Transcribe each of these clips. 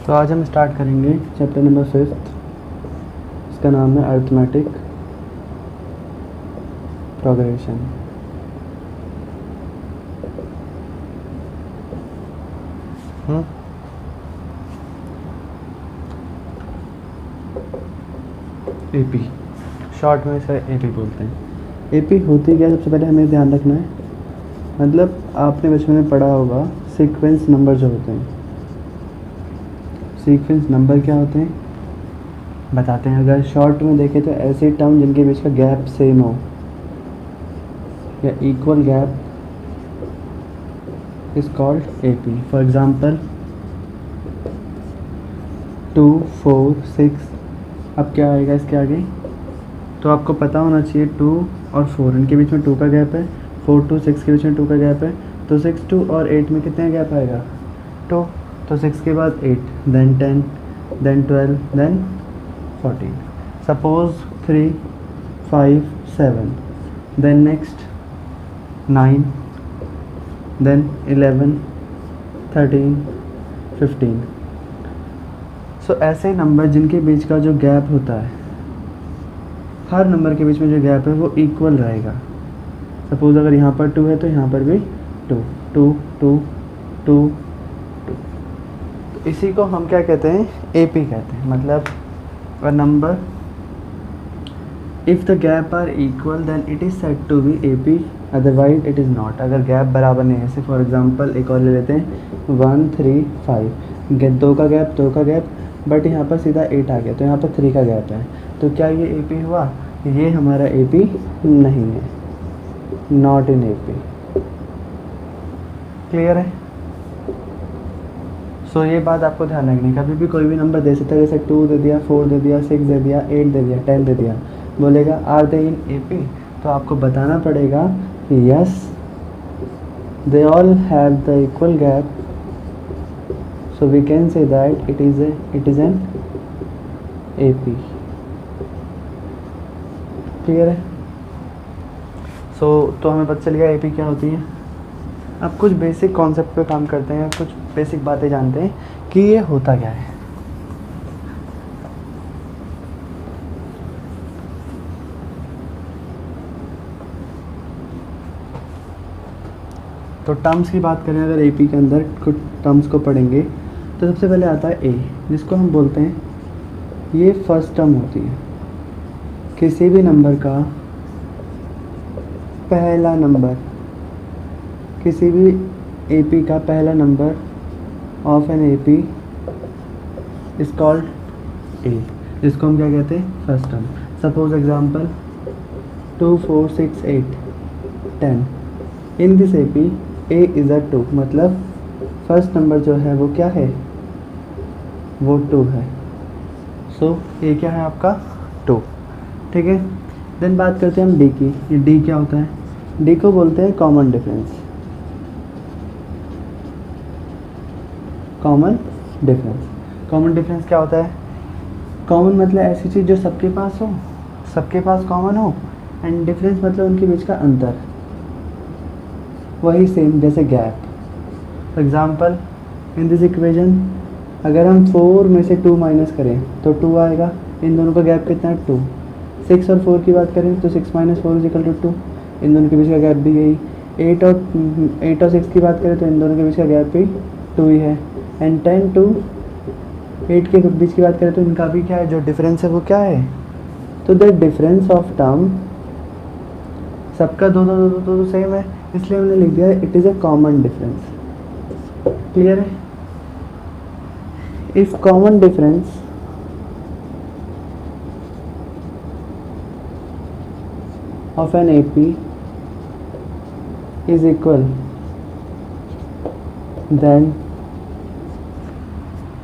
तो आज हम स्टार्ट करेंगे चैप्टर नंबर 5। इसका नाम है अरिथमेटिक प्रोग्रेशन। एपी, शॉर्ट में इसे एपी बोलते हैं। एपी होती क्या है, सबसे पहले हमें ध्यान रखना है। मतलब आपने बचपन में पढ़ा होगा सीक्वेंस नंबर जो होते हैं। सीक्वेंस नंबर क्या होते हैं बताते हैं। अगर शॉर्ट में देखें तो ऐसे टर्म जिनके बीच का गैप सेम हो या equal gap is called AP. For example 2, 4, 6। अब क्या आएगा इसके आगे, तो आपको पता होना चाहिए 2 और 4 इनके बीच में 2 का गैप है, 4 to 6 के बीच में 2 का गैप है, तो 6 2 और 8 में कितना गैप आएगा 2। तो 6 के बाद 8, then 10, then 12, then 14। Suppose 3, 5, 7, then next 9, then 11, 13, 15। So ऐसे नंबर जिनके बीच का जो गैप होता है, हर नंबर के बीच में जो गैप है वो इक्वल रहेगा। सपोज़ अगर यहाँ पर 2 है तो यहाँ पर भी 2, 2, 2, 2, 2। तो इसी को हम क्या कहते हैं, एपी कहते हैं। मतलब a number if the gap are equal then it is said to be AP, otherwise it is not. अगर गैप बराबर नहीं है, जैसे फॉर एग्जांपल एक और ले लेते हैं 1, 3, 5, 2 का गैप, 2 का गैप, बट यहाँ पर सीधा 8 आ गया तो यहाँ पर 3 का गैप है, तो क्या ये एपी हुआ? ये हमारा एपी नहीं है, नॉट इन एपी। क्लियर है? सो ये बात आपको ध्यान रखनी है। कभी भी कोई भी नंबर दे सकता है, जैसे 2 दे दिया, 4 दे दिया, 6 दे दिया, 8 दे दिया, 10 दे दिया, बोलेगा आर दे इन एपी, तो आपको बताना पड़ेगा कि yes they all have the equal gap, so we can say that it is an AP। Clear है? तो हमें पता चल गया AP क्या होती है। अब कुछ बेसिक कॉन्सेप्ट पे काम करते हैं, कुछ बेसिक बातें जानते हैं कि ये होता क्या है। तो टर्म्स की बात करें, अगर AP के अंदर कुछ टर्म्स को पढ़ेंगे तो सबसे पहले आता है A, जिसको हम बोलते हैं, ये फर्स्ट टर्म होती है। किसी भी नंबर का पहला नंबर, किसी भी AP का पहला number of an AP is called A, जिसको हम क्या कहते हैं, first term. Suppose example 2, 4, 6, 8, 10। In this AP A is a 2, मतलब फर्स्ट नंबर जो है वो क्या है, वो 2 है। सो A क्या है आपका 2। ठीक है, देन बात करते हैं हम D की। ये D क्या होता है? D को बोलते हैं common difference. Common difference, common difference क्या होता है? कॉमन मतलब ऐसी चीज़ जो सबके पास हो, सबके पास कॉमन हो, एंड डिफरेंस मतलब उनके बीच का अंतर, वही सेम जैसे gap. For example in this equation अगर हम 4 में से 2 माइनस करें तो 2 आएगा। इन दोनों का गैप कितना है 2। 6 और 4 की बात करें तो 6 - 4 इज इक्वल टू 2, इन दोनों के बीच का गैप भी यही। 8 और 6 की बात करें तो इन दोनों के बीच का गैप भी 2 ही है। एंड 10 to 8 के बीच की बात करें तो इनका भी क्या है, जो डिफरेंस है वो क्या है? तो द डिफरेंस ऑफ टर्म, सबका दो दो दो दो सेम है, इसलिए हमने लिख दिया it is a common difference. Clear है? If common difference of an AP is equal, then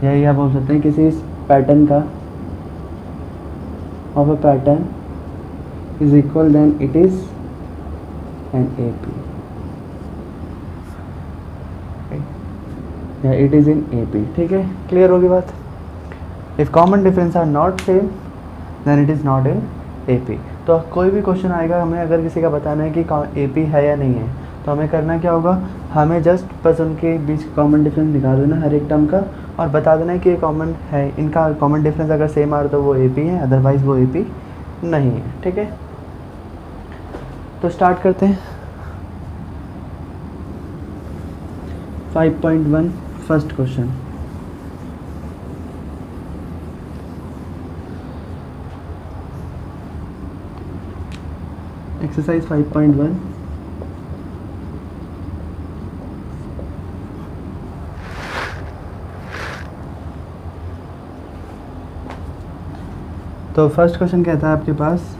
यही आप बोल सकते हैं किसी पैटर्न का, of a pattern is equal, then it is an AP, या इट इज़ इन AP। ठीक है, क्लियर होगी बात? If common difference are not same then it is not in AP। तो कोई भी क्वेश्चन आएगा, हमें अगर किसी का बताना है कि AP है या नहीं है, तो हमें करना क्या होगा, हमें जस्ट बस उनके बीच कॉमन डिफरेंस निकाल देना हर एक टर्म का, और बता देना है कि ये कॉमन है, इनका कॉमन डिफरेंस अगर सेम आ रहा तो वो ए पी है, अदरवाइज़ वो ए पी नहीं है। ठीक है, तो स्टार्ट करते हैं। 5.1 फर्स्ट क्वेश्चन। एक्सरसाइज 5.1। तो फर्स्ट क्वेश्चन कहता है आपके पास,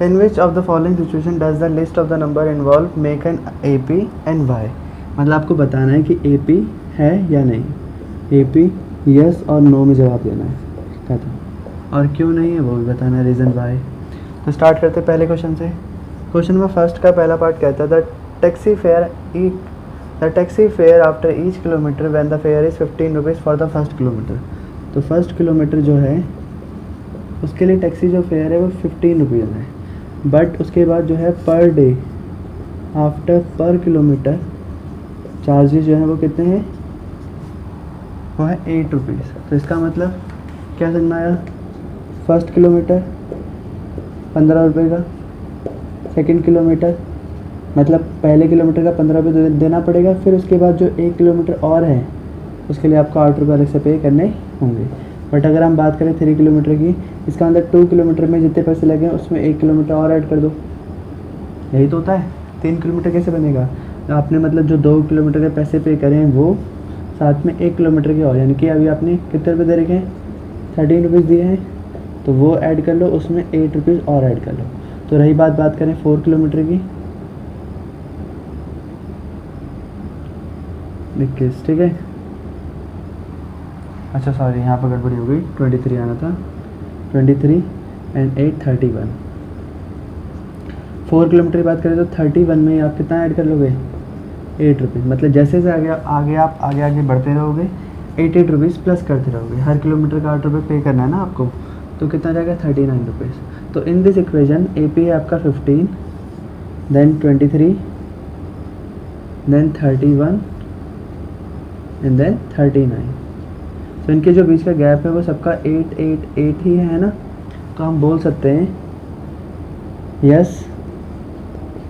in which of the following situation does the list of the number involve make an A P and why. मतलब आपको बताना है कि ए पी है या नहीं, ए पी यस और नो में जवाब देना है कहता, और क्यों नहीं है वो भी बताना है, रीज़न वाई। तो स्टार्ट करते हैं पहले क्वेश्चन से। क्वेश्चन में फर्स्ट का पहला पार्ट कहता है the taxi fare after each kilometre when the fair is 15 rupees for the first kilometre. तो फर्स्ट किलोमीटर जो है उसके लिए टैक्सी जो फेयर है वो 15 रुपीज़ है, बट उसके बाद जो है पर डे आफ्टर पर किलोमीटर चार्जेस जो है वो कितने हैं, वो है 8 रुपीज़। तो इसका मतलब क्या समझ में आया, फर्स्ट किलोमीटर 15 रुपये का, सेकंड किलोमीटर मतलब पहले किलोमीटर का 15 रुपये देना पड़ेगा, फिर उसके बाद जो 1 किलोमीटर और है उसके लिए आपको 8 रुपये अलग से पे करने होंगे। बट अगर हम बात करें 3 किलोमीटर की, इसका मतलब 2 किलोमीटर में जितने पैसे लगे उसमें 1 किलोमीटर और ऐड कर दो, यही तो होता है। 3 किलोमीटर कैसे बनेगा, आपने मतलब जो 2 किलोमीटर के पैसे पे करें वो साथ में 1 किलोमीटर के और, यानी कि अभी आपने कितने रुपये दे रखे हैं, 13 रुपीज़ दिए हैं, तो वो ऐड कर लो, उसमें 8 रुपीज़ और ऐड कर लो। तो रही बात करें 4 किलोमीटर की, 21, ठीक है। अच्छा सॉरी, यहाँ पर गड़बड़ी हो गई, 23 आना था, 23 एंड 8 31। 4 किलोमीटर की बात करें तो 31 में आप कितना ऐड कर लोगे, 8 रुपीज़। मतलब जैसे जैसे आगे बढ़ते रहोगे 8 रुपीज़ प्लस करते रहोगे, हर किलोमीटर का 8 रुपये पे करना है ना आपको, तो कितना जाएगा 39 रुपीज़। तो in this equation A P है आपका 15, देन 23, देन 31 एंड देन 39। तो इनके जो बीच का गैप है वो सबका 8 8 8 ही है ना, तो हम बोल सकते हैं yes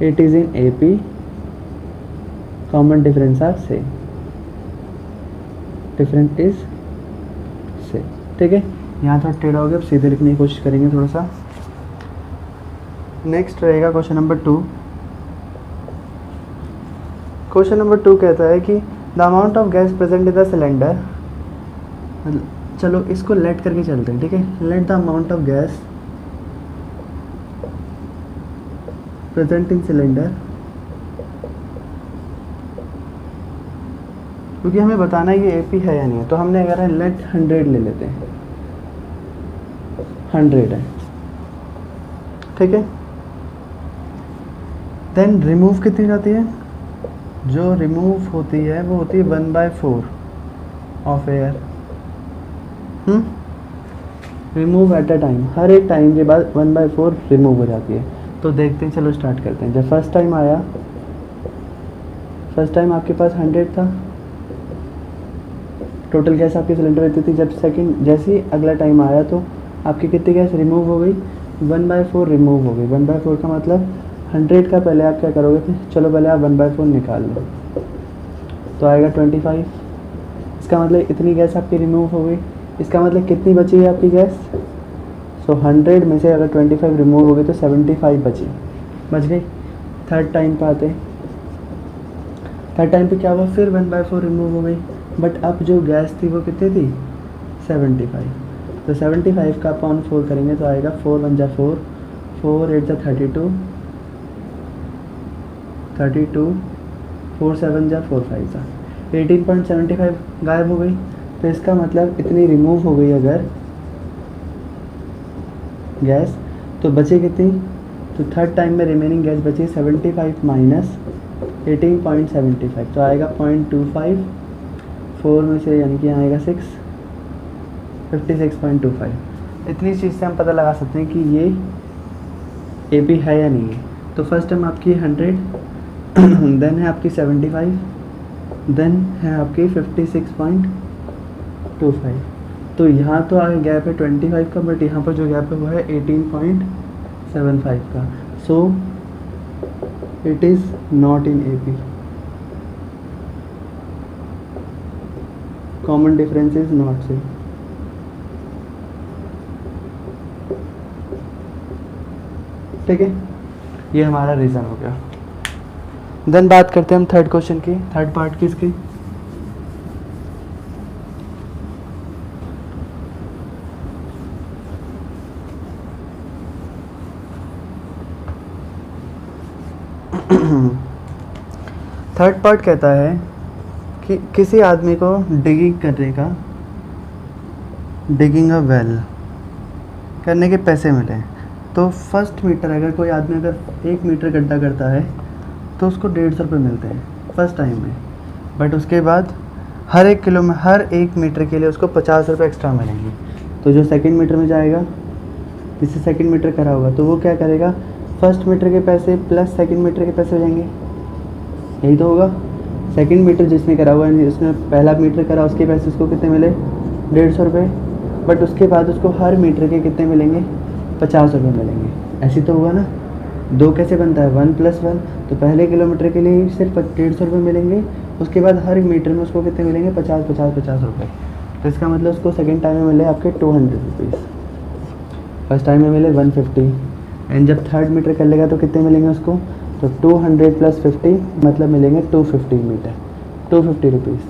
it is in A P, common difference are same, difference is same. ठीक है, यहाँ थोड़ा टेढ़ा हो गया, अब सीधे लिखने की कोशिश करेंगे थोड़ा सा। नेक्स्ट रहेगा क्वेश्चन नंबर 2। क्वेश्चन नंबर 2 कहता है कि the amount of gas present in the cylinder, चलो इसको लेट करके चलते हैं, ठीक है। Let the amount of gas present in cylinder, क्योंकि हमें बताना है ये एपी है या नहीं है, तो हमने अगर है लेट 100 ले लेते हैं, 100 है, ठीक है। देन रिमूव कितनी जाती है, जो रिमूव होती है वो होती है 1/4 of air, remove at a time, हर एक टाइम के बाद 1/4 रिमूव हो जाती है। तो देखते हैं, चलो स्टार्ट करते हैं। जब फर्स्ट टाइम आया, फर्स्ट टाइम आपके पास 100 था, टोटल गैस आपकी सिलेंडर रहती थी। जब सेकंड जैसे ही अगला टाइम आया तो आपकी कितनी गैस रिमूव हो गई, 1/4 रिमूव हो गई। 1/4 का मतलब 100 का पहले आप क्या करोगे थे, चलो पहले आप 1/4 निकाल लो, तो आएगा 25। इसका मतलब इतनी गैस आपकी रिमूव हो गई। इसका मतलब कितनी बची है आपकी गैस, सो 100 में से अगर 25 रिमूव हो गई तो 75 बच गई। थर्ड टाइम पे आते, थर्ड टाइम पे क्या हुआ, फिर 1/4 रिमूव हो गई, बट अब जो गैस थी वो कितनी थी, 75। तो 75 का अपॉन 4 करेंगे तो आएगा 4 1 जा 4, 4 8 जा 32, 4 7 जा 4 5 जा 18.75 गायब हो गई। तो इसका मतलब इतनी रिमूव हो गई अगर गैस, तो बची कितनी, तो थर्ड टाइम में रिमेनिंग गैस बची 75 माइनस 18.75, तो आएगा 0.25, 4 में से यानी कि यहाँ आएगा 6, 56.25। इतनी चीज़ से हम पता लगा सकते हैं कि ये ए पी है या नहीं है। तो फर्स्ट टाइम आपकी 100, देन है आपकी 75, देन है आपकी 56.25। तो यहाँ तो आगे गैप है 25 का, बट यहाँ पर जो गैप है वो है 18.75 का। So it is not in AP। Common difference is not से। ठीक है, ये हमारा रीज़न हो गया। देन बात करते हैं हम थर्ड क्वेश्चन की, थर्ड पार्ट की इसकी। थर्ड पार्ट कहता है कि किसी आदमी को डिगिंग करने का, डिगिंग अ वेल करने के पैसे मिले। तो फर्स्ट मीटर, अगर कोई आदमी अगर 1 मीटर गड्ढा करता है तो उसको 150 रुपये मिलते हैं फर्स्ट टाइम में। बट उसके बाद हर 1 मीटर के लिए उसको 50 रुपये एक्स्ट्रा मिलेंगे। तो जो सेकंड मीटर में जाएगा, जिससे सेकंड मीटर करा होगा, तो वो क्या करेगा, फर्स्ट मीटर के पैसे प्लस सेकंड मीटर के पैसे हो जाएंगे। यही तो होगा। सेकंड मीटर जिसने करा हुआ है, उसने पहला मीटर करा, उसके पैसे उसको कितने मिले, 150 रुपये। बट उसके बाद उसको हर मीटर के कितने मिलेंगे, 50 रुपये मिलेंगे। ऐसे तो होगा ना। 2 कैसे बनता है, 1 + 1। तो पहले किलोमीटर के लिए सिर्फ 150 रुपये मिलेंगे, उसके बाद हर मीटर में उसको कितने मिलेंगे, 50 रुपये। तो इसका मतलब उसको सेकेंड टाइम में मिले आपके 200 रुपीज़, फर्स्ट टाइम में मिले 150। एंड जब थर्ड मीटर कर लेगा तो कितने मिलेंगे उसको, तो 200 + 50 मतलब मिलेंगे 250 मीटर, 250 रुपीज़।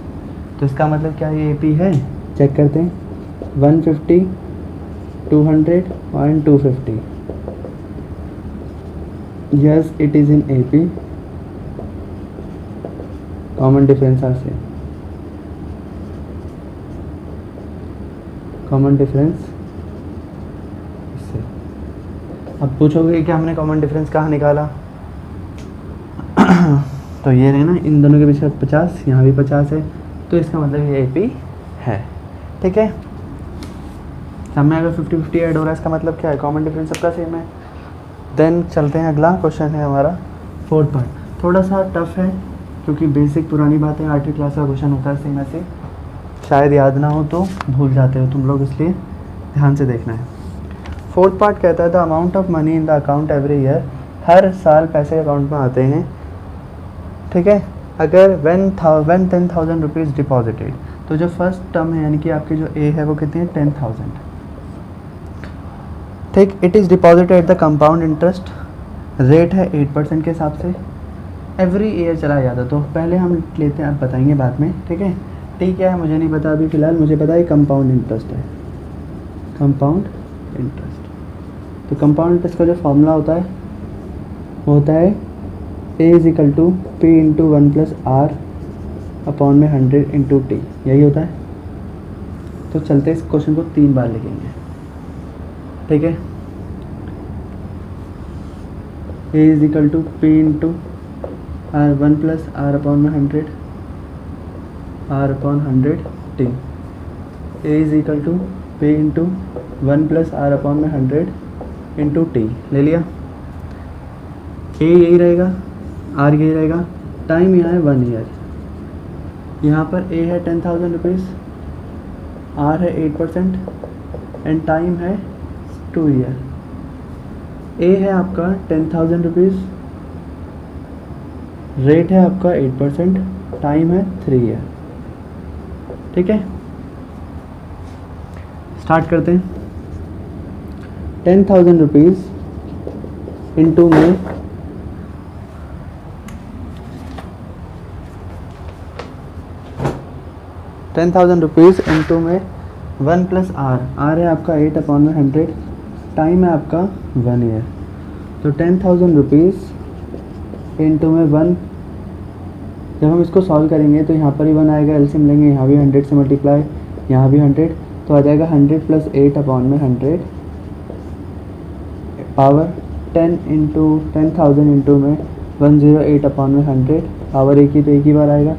तो इसका मतलब क्या ये AP है, चेक करते हैं। 150, 200 and 250। Yes, it is in AP. Common difference are same. Common difference इससे। अब पूछोगे कि हमने कॉमन डिफरेंस कहाँ निकाला। तो ये रहे ना, इन दोनों के बीच 50, यहाँ भी 50 है, तो इसका मतलब ये AP है। ठीक है, सब में अगर 50-50 ऐड हो रहा है, इसका मतलब क्या है, कॉमन डिफरेंस सबका सेम है। देन चलते हैं, अगला क्वेश्चन है हमारा फोर्थ पार्ट। थोड़ा सा टफ है क्योंकि बेसिक पुरानी बातें 8वीं क्लास का क्वेश्चन होता है, सेम ऐसे शायद याद ना हो तो भूल जाते हो तुम लोग, इसलिए ध्यान से देखना है। फोर्थ पार्ट कहता है the amount of money in the account every year, हर साल पैसे अकाउंट में आते हैं। ठीक है, अगर when 10,000 रुपीज़ डिपॉजिटेड, तो जो फर्स्ट टर्म है यानी कि आपकी जो A है वो कितनी है, 10,000। ठीक, it is deposited at the compound interest, rate है 8% के हिसाब से, एवरी ईयर चला जाता। तो पहले हम लेते हैं, आप बताएंगे बाद में। ठीक है, ठीक है, मुझे नहीं पता अभी फ़िलहाल, मुझे पता है कंपाउंड इंटरेस्ट है, कंपाउंड इंटरेस्ट। तो कंपाउंड इंटरेस्ट का जो फॉर्मूला होता है वो होता है A = P × 1 + R अपॉन में 100 × T, यही होता है। तो चलते इस क्वेश्चन को 3 बार लिखेंगे। ठीक है, A = P × R 1 + R upon में 100, R upon 100 T। A = P × 1 + R upon में 100 × T ले लिया। A यही रहेगा, R यही रहेगा, टाइम यहाँ है 1 ईयर। यहाँ पर A है 10,000 रुपीज़, R है 8% एंड टाइम है 2 ईयर। A है आपका 10,000 रुपीज़, रेट है आपका 8%, टाइम है 3 ईयर। ठीक है, स्टार्ट करते हैं। 10,000 रुपीज़ इंटू में 10,000 रुपीज़ इंटू में 1 + R, R है आपका 8/100, टाइम है आपका 1 ईयर। तो 10,000 रुपीज़ इंटू में 1, जब हम इसको सॉल्व करेंगे तो यहाँ पर ही 1 आएगा, एलसीएम लेंगे, यहाँ भी 100 से मल्टीप्लाई, यहाँ भी 100, तो आ जाएगा 100 + 8/100 पावर 10 इंटू 10,000 इंटू में 108/100, पावर एक ही बार आएगा,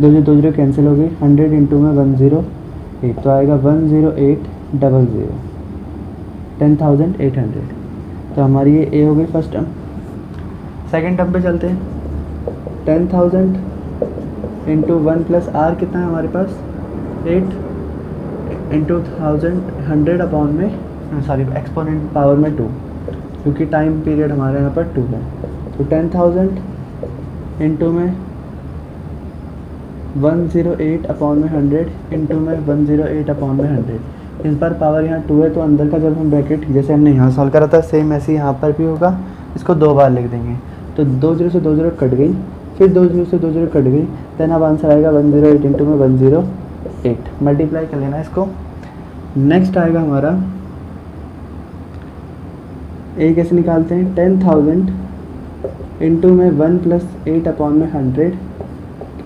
2 कैंसिल हो गई, 100 इंटू में 108, तो आएगा 10800, 10,800। तो हमारी ये A हो गई फर्स्ट टर्म। सेकेंड टर्म पे चलते हैं। 10,000 इंटू 1 प्लस आर कितना है हमारे पास 8 इंटू 100 अपॉन में सॉरी एक्सपोनेंट पावर में 2, क्योंकि टाइम पीरियड हमारे यहाँ पर 2 है। तो 10,000 इंटू में 108 अपॉन में 100 इंटू में 108 अपॉन में 100। इस बार पावर यहाँ 2 है तो अंदर का जब हम ब्रैकेट जैसे हमने यहाँ सॉल्व करा था सेम ऐसे यहाँ पर भी होगा, इसको 2 बार लिख देंगे। तो 2 0 से 2 0 कट गई, फिर 2 0 से 2 0 कट गई, देन अब आंसर आएगा 108 इंटू में 108। मल्टीप्लाई कर लेना इसको। नेक्स्ट आएगा हमारा ए कैसे निकालते हैं 10,000 इंटू में 1 प्लस 8 अपॉन में 100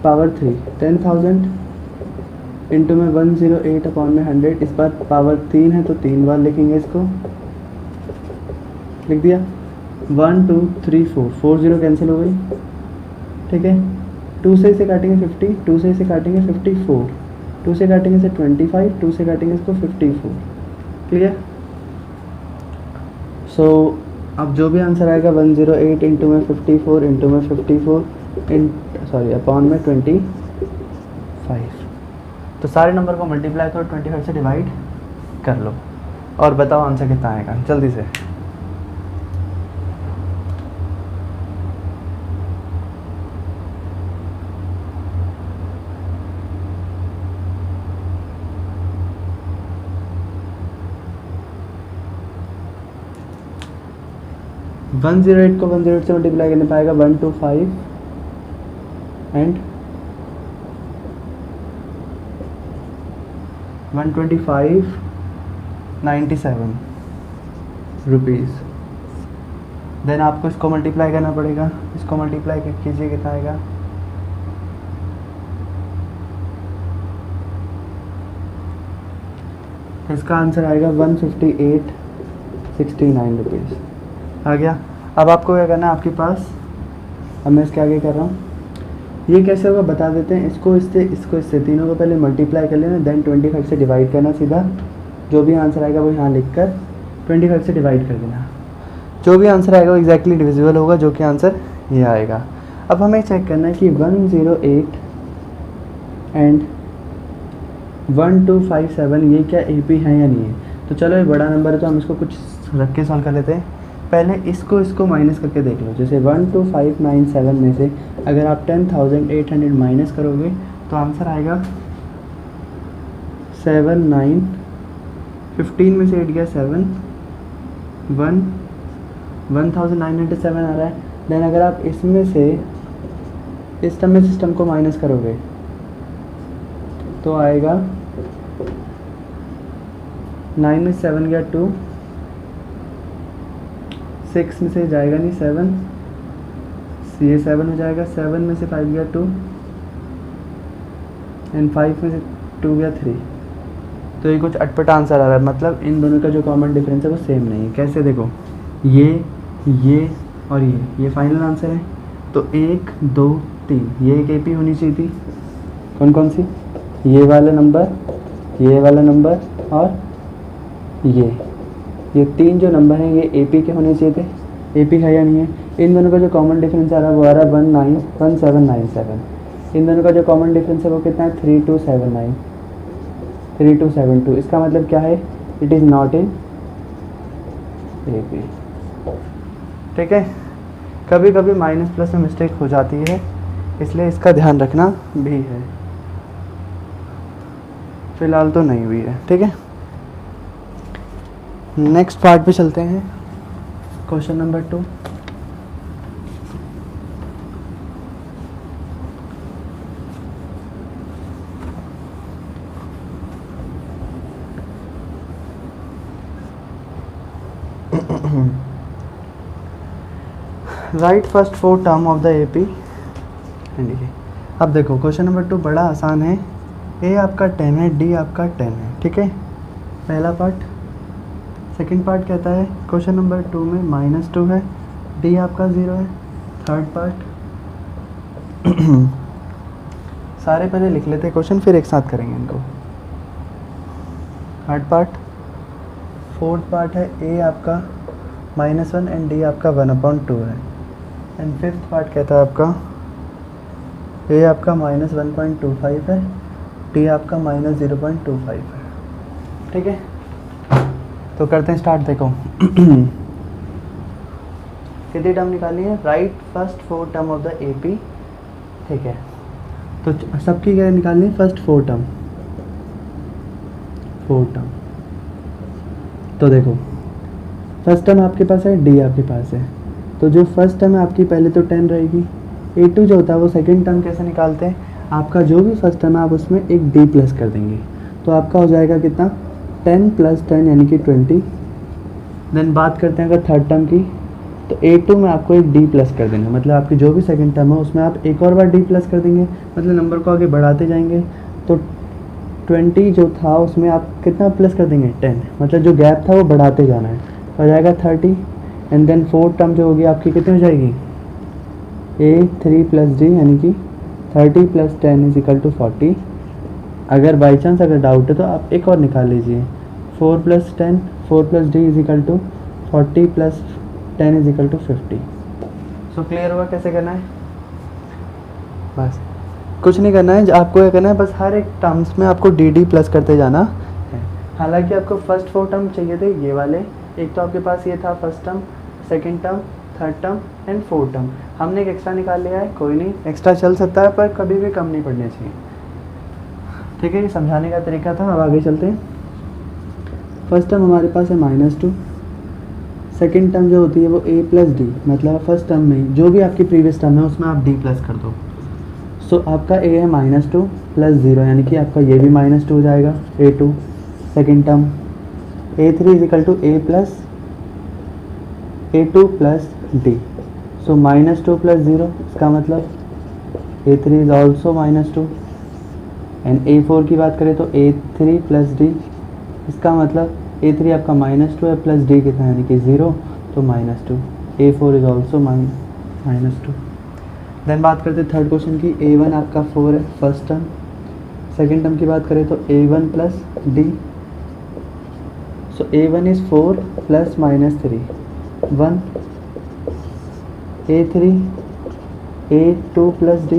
पावर 3। 10,000 इंटू में 108 अपॉन में 100, इस बार पावर 3 है तो 3 बार लिखेंगे इसको। लिख दिया 1 2 3 4, 4 0 कैंसिल हो गई, ठीक है। 2 से इसे काटेंगे 50, 2 से इसे काटेंगे 54, 2 से काटेंगे इसे 25, 2 से काटेंगे इसको 54। क्लियर। सो अब जो भी आंसर आएगा 108 इंटू में 54 इंटू में 54 अपॉन में 25। तो सारे नंबर को मल्टीप्लाई करो 25 से डिवाइड कर लो और बताओ आंसर कितना आएगा जल्दी से। वन 108 को 108 से मल्टीप्लाई करने पाएगा 125 एंड 125.97 रुपीज़। देन आपको इसको मल्टीप्लाई करना पड़ेगा, इसको मल्टीप्लाई कीजिए कितना आएगा इसका आंसर आएगा 158.69 रुपीज़ आ गया। अब आपको क्या करना है आपके पास, अब मैं इसके आगे कर रहा हूँ, ये कैसे होगा बता देते हैं। इसको इससे तीनों को पहले मल्टीप्लाई कर लेना, देन 25 से डिवाइड करना सीधा। जो भी आंसर आएगा वो यहाँ लिखकर 25 से डिवाइड कर देना। जो भी आंसर आएगा वो एग्जैक्टली डिविजिबल होगा, जो कि आंसर ये आएगा। अब हमें चेक करना है कि 108 एंड 1257 ये क्या AP है या नहीं है। तो चलो ये बड़ा नंबर है तो हम इसको कुछ रख के सॉल्व कर लेते हैं। पहले इसको माइनस करके देख लो। जैसे 12597 में से अगर आप 10,800 माइनस करोगे तो आंसर आएगा 79। 15 में से 8 गया 7, 1907 आ रहा है। देन अगर आप इसमें से इस टर्म में सिस्टम को माइनस करोगे तो आएगा 9 में 7 गया 2, 6 में से जाएगा नहीं 7, ये 7 हो जाएगा। 7 में से 5 गया 2 एंड 5 में से 2 गया 3। तो ये कुछ अटपटा आंसर आ रहा है, मतलब इन दोनों का जो कॉमन डिफरेंस है वो सेम नहीं है। कैसे देखो, ये और ये फाइनल आंसर है। तो 1 2 3 ये एक AP होनी चाहिए थी। कौन कौन सी, ये वाला नंबर और ये तीन जो नंबर हैं ये AP के होने चाहिए थे। AP है या नहीं है। इन दोनों का जो कॉमन डिफरेंस आ रहा है वो आ रहा है 1797। इन दोनों का जो कॉमन डिफरेंस है वो कितना है 3272। इसका मतलब क्या है, it is not in AP। ठीक है, कभी कभी माइनस प्लस में मिस्टेक हो जाती है, इसलिए इसका ध्यान रखना भी है। फिलहाल तो नहीं हुई है। ठीक है, नेक्स्ट पार्ट पे चलते हैं। Question number 2। Right first 4 term of the AP and ये। अब देखो क्वेश्चन नंबर 2 बड़ा आसान है। A आपका 10 है, D आपका 10 है। ठीक है, पहला पार्ट। सेकंड पार्ट कहता है क्वेश्चन नंबर 2 में -2 है, D आपका 0 है। थर्ड पार्ट सारे पहले लिख लेते हैं क्वेश्चन, फिर एक साथ करेंगे इनको। Third part. फोर्थ पार्ट है A आपका -1 एंड D आपका 1/2 है। एंड फिफ्थ पार्ट कहता है आपका ए आपका -1.25 है, टी आपका -0.25 है। ठीक है, तो करते हैं स्टार्ट। देखो कितनी टर्म निकालनी है? Right first 4 term of the AP. ठीक है, तो सबकी क्या निकालनी है? First 4 term. तो देखो फर्स्ट टर्म आपके पास है, डी आपके पास है, तो जो फर्स्ट टर्म है आपकी पहले तो 10 रहेगी। A2 जो होता है वो सेकंड टर्म कैसे निकालते हैं? आपका जो भी फर्स्ट टर्म है आप उसमें एक D प्लस कर देंगे, तो आपका हो जाएगा कितना? 10 + 10 यानी कि 20। देन बात करते हैं अगर थर्ड टर्म की, तो A2 में आपको एक D प्लस कर देना, मतलब आपकी जो भी सेकंड टर्म है उसमें आप एक और बार D प्लस कर देंगे, मतलब नंबर को आगे बढ़ाते जाएंगे। तो 20 जो था उसमें आप कितना प्लस कर देंगे? 10, मतलब जो गैप था वो बढ़ाते जाना है, हो जाएगा 30। एंड देन फोर्थ टर्म जो होगी आपकी कितनी हो जाएगी? A3 + D यानी कि 30 + 10 = 40। अगर बाई चांस अगर डाउट है तो आप एक और निकाल लीजिए, 4 + 10 4 + D = 40 + 10 = 50। सो क्लियर हुआ कैसे करना है? बस कुछ नहीं करना है, आपको क्या करना है, बस हर एक टर्म्स में आपको डी प्लस करते जाना है। हालांकि आपको फर्स्ट 4 टर्म चाहिए थे ये वाले, एक तो आपके पास ये था first term, second term, third term and fourth term. हमने एक एक्स्ट्रा निकाल लिया है, कोई नहीं, एक्स्ट्रा चल सकता है पर कभी भी कम नहीं पड़ने चाहिए। ठीक है, ये समझाने का तरीका था। अब आगे चलते हैं। फर्स्ट टर्म हमारे पास है -2, सेकंड टर्म जो होती है वो A + D, मतलब फर्स्ट टर्म में जो भी आपकी प्रीवियस टर्म है उसमें आप D प्लस कर दो। सो आपका A है -2 + 0 यानी कि आपका ये भी -2 हो जाएगा, A2। Second term A3 = A2 + D। सो -2 + 0, इसका मतलब A3 is also -2। And A4 की बात करें तो A3 + D, इसका मतलब A3 आपका -2 है प्लस D कितना यानी कि 0, तो -2। A4 is also -2। देन बात करते हैं थर्ड क्वेश्चन की। A1 आपका 4 है फर्स्ट टर्म, सेकंड टर्म की बात करें तो A1 + D। So A1 is 4 + -3 1। A3 A2 + D,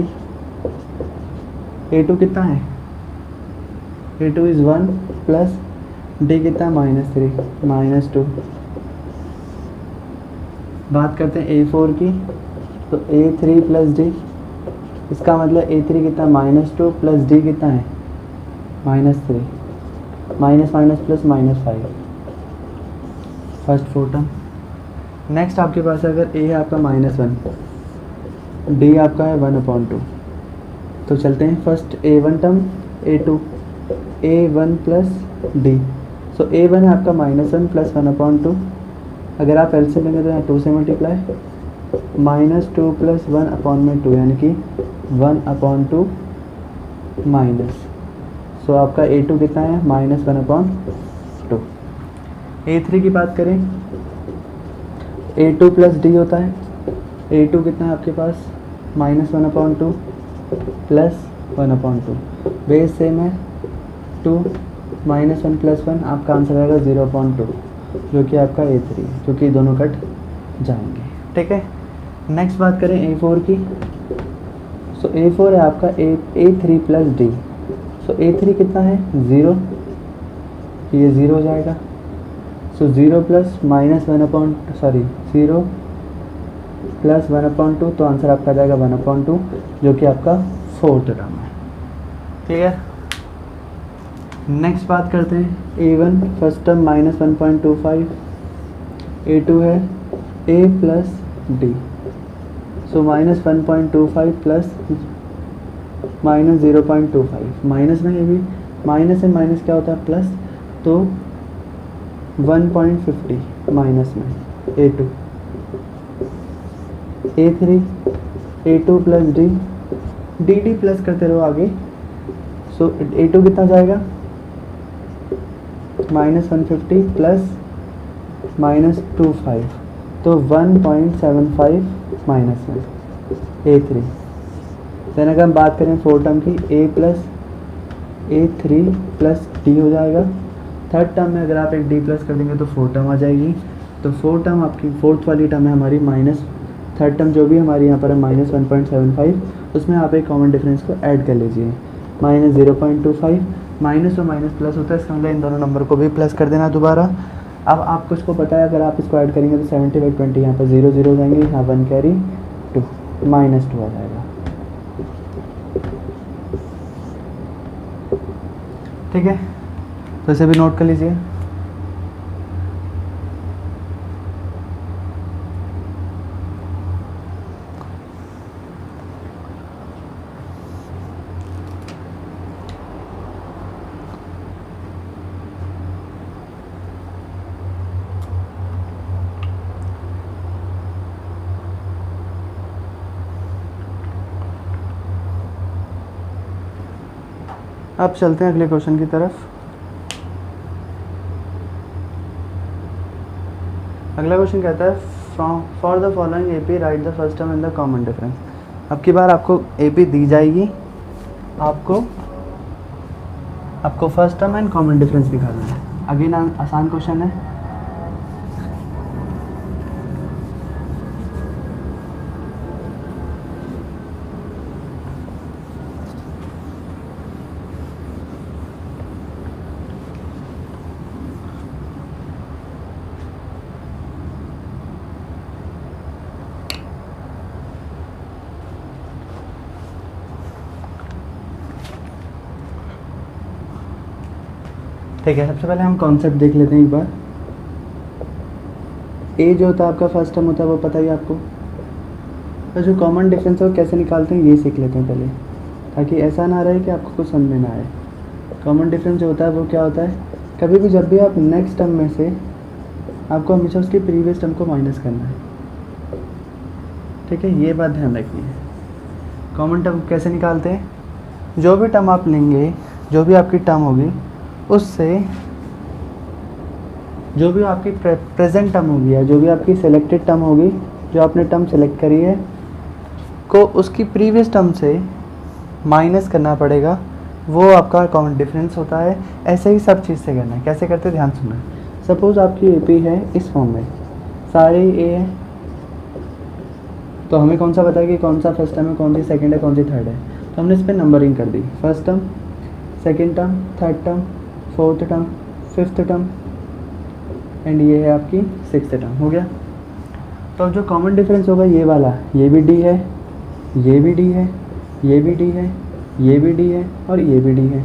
A2 कितना है? A2 इज़ 1 प्लस D कितना? -3 -2। बात करते हैं A4 की, तो A3 + D, इसका मतलब A3 कितना? -2 प्लस D कितना है? -3, minus minus plus -5, first 4 term. Next आपके पास अगर A है आपका -1, D आपका है 1/2, तो चलते हैं first A1 term, A2 A1 + D। सो A1 है आपका -1 + 1/2, अगर आप एलसीएम लेंगे तो यहाँ 2 से मल्टीप्लाई, -2 + 1/2 यानी कि 1/2 माइनस। सो आपका A2 कितना है? -1/2। A3 की बात करें, A2 + D होता है, A2 कितना है आपके पास? -1/2 प्लस 1/2, बेस सेम है 2, -1 + 1, आपका आंसर आएगा 0/2, जो कि आपका A3 है, क्योंकि दोनों कट जाएंगे। ठीक है, नेक्स्ट बात करें A4 की। सो A4 है आपका A3 + D। सो A3 कितना है? 0, ये 0 हो जाएगा। सो 0 + -0 + 1/2, तो आंसर आपका जाएगा 1/2, जो कि आपका फोर्थ टर्म है। क्लियर? नेक्स्ट बात करते हैं A1 फर्स्ट टर्म -1.25, A2 है A + D। So -1.25 plus -0.25, minus में ये भी माइनस से माइनस क्या होता है? प्लस, तो 1.50 माइनस में A2। A3 A2 + D, D plus करते रहो आगे। सो A2 कितना जाएगा? -150 प्लस -25, तो 1.75 माइनस में A3। देन अगर हम बात करें 4 टर्म की, A3 + D हो जाएगा। थर्ड टर्म में अगर आप एक D प्लस कर देंगे तो 4 टर्म आ जाएगी। तो 4 टर्म आपकी फोर्थ वाली टर्म है हमारी माइनस, थर्ड टर्म जो भी हमारी यहाँ पर है -1.75, उसमें आप एक कॉमन डिफरेंस को ऐड कर लीजिए। -0.25 माइनस और माइनस प्लस होता है, इसका मतलब इन दोनों नंबर को भी प्लस कर देना दोबारा। अब आपको इसको पता है, अगर आप इसको ऐड करेंगे तो 70/20 यहाँ पर 0 0 जाएंगे, यहाँ 1 कैरी 2 -2 आ जाएगा। ठीक है, तो इसे भी नोट कर लीजिए। अब चलते हैं अगले क्वेश्चन की तरफ। अगला क्वेश्चन कहता है for the following AP right the first term in the common difference. अब की बार आपको एपी दी जाएगी, आपको first term and common difference निकालना है। अगेन आसान क्वेश्चन है। ठीक है, सबसे पहले हम कॉन्सेप्ट देख लेते हैं एक बार। ए जो होता है आपका फर्स्ट टर्म होता है, वो पता ही आपको। तो जो कॉमन डिफरेंस है वो कैसे निकालते हैं ये सीख लेते हैं पहले, ताकि ऐसा ना रहे कि आपको कुछ समझ में ना आए। कॉमन डिफरेंस जो होता है वो क्या होता है, कभी भी जब भी आप नेक्स्ट टर्म में से आपको हमेशा उसके प्रीवियस टर्म को माइनस करना है। ठीक है, ये बात ध्यान रखनी है। कॉमन टर्म कैसे निकालते हैं, जो भी टर्म आप लेंगे, जो भी आपकी टर्म होगी, उससे जो भी आपकी प्रेजेंट टर्म होगी या जो भी आपकी सेलेक्टेड टर्म होगी, जो आपने टर्म सेलेक्ट करी है, को उसकी प्रीवियस टर्म से माइनस करना पड़ेगा। वो आपका कॉमन डिफरेंस होता है। ऐसे ही सब चीज़ से करना है। कैसे करते हैं ध्यान सुनना। सपोज़ आपकी एपी है इस फॉर्म में, सारे ए है, तो हमें कौन सा पता है कि कौन सा फर्स्ट टर्म है, कौन सी सेकंड है, कौन सी थर्ड है। तो हमने इस पर नंबरिंग कर दी, first term, second term, third term, fourth term, fifth term and ये है आपकी सिक्स्थ टर्म। हो गया। तो अब जो कॉमन डिफरेंस होगा ये वाला, ये भी डी है, ये भी डी है, ये भी डी है, ये भी डी है और ये भी डी है।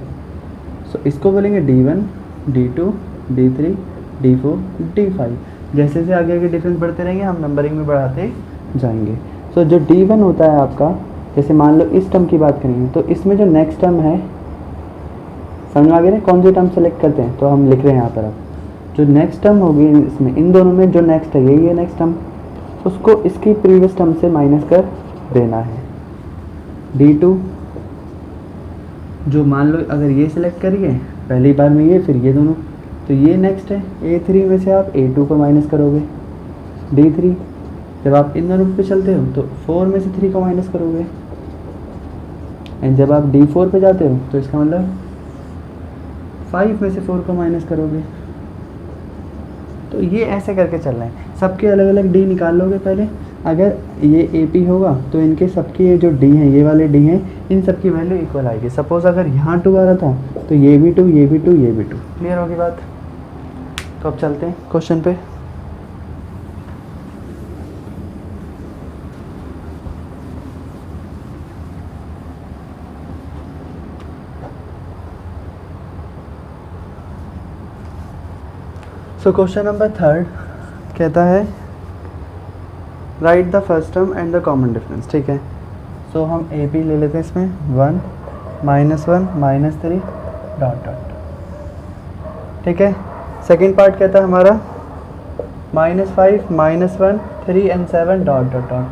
सो इसको बोलेंगे D1, D2, D3, D4, D5। जैसे जैसे आगे आगे डिफरेंस बढ़ते रहेंगे हम नंबरिंग में बढ़ाते जाएंगे। सो जो D1 होता है आपका, जैसे मान लो इस टर्म की बात करेंगे तो इसमें जो नेक्स्ट टर्म है, समझ में आ गया ना, कौन सी टर्म सेलेक्ट करते हैं, तो हम लिख रहे हैं यहाँ पर। अब जो नेक्स्ट टर्म होगी इसमें, इन दोनों में जो नेक्स्ट है यही है नेक्स्ट टर्म, उसको इसकी प्रीवियस टर्म से माइनस कर देना है। D2 जो मान लो अगर ये सिलेक्ट करिए पहली बार में ये, फिर ये दोनों, तो ये नेक्स्ट है। A3 में से आप A2 को माइनस करोगे। D3 जब आप इन दोनों पे चलते हो तो 4 में से 3 को माइनस करोगे। एंड जब आप D4 पे जाते हो तो इसका मतलब 5 में से 4 को माइनस करोगे। तो ये ऐसे करके चल रहे हैं। सबके अलग अलग डी निकाल लोगे पहले। अगर ये AP होगा तो इनके सबके ये जो डी हैं, ये वाले डी हैं, इन सब की वैल्यू इक्वल आएगी। सपोज अगर यहाँ 2 आ रहा था तो ये भी 2, ये भी 2, ये भी 2। क्लियर होगी बात। तो अब चलते हैं क्वेश्चन पे। सो क्वेश्चन नंबर 3 कहता है right the first term and the common difference. ठीक है, सो हम AP ले लेते हैं इसमें, 1, -1, -3 डॉट डॉट। ठीक है, सेकेंड पार्ट कहता है हमारा -5, -1, 3 एंड 7 डॉट डॉट डॉट।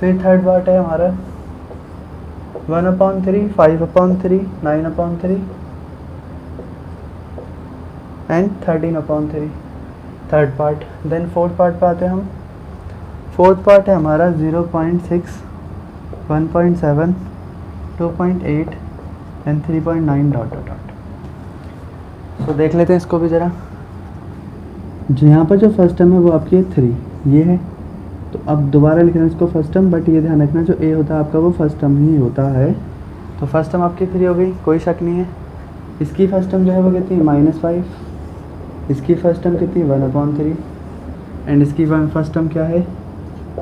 फिर थर्ड पार्ट है हमारा 1/3, 5/3, 9/3 and 13/3 third part. Then fourth part पे आते हैं हम। फोर्थ पार्ट है हमारा 0.6, 1.7, 2.8 एंड 3.9 डॉट डॉट डॉट। तो देख लेते हैं इसको भी ज़रा। जो यहाँ पर जो फर्स्ट टर्म है वो आपकी 3 ये है, तो अब दोबारा लिख रहे हैं इसको फर्स्ट टर्म, बट ये ध्यान रखना जो ए होता है आपका वो फर्स्ट टर्म ही होता है। तो फर्स्ट टर्म आपकी 3 हो गई, कोई शक नहीं है। इसकी फर्स्ट टर्म जो है वो कितनी -5, इसकी फर्स्ट टर्म कितनी 1/3 एंड इसकी फर्स्ट टर्म क्या है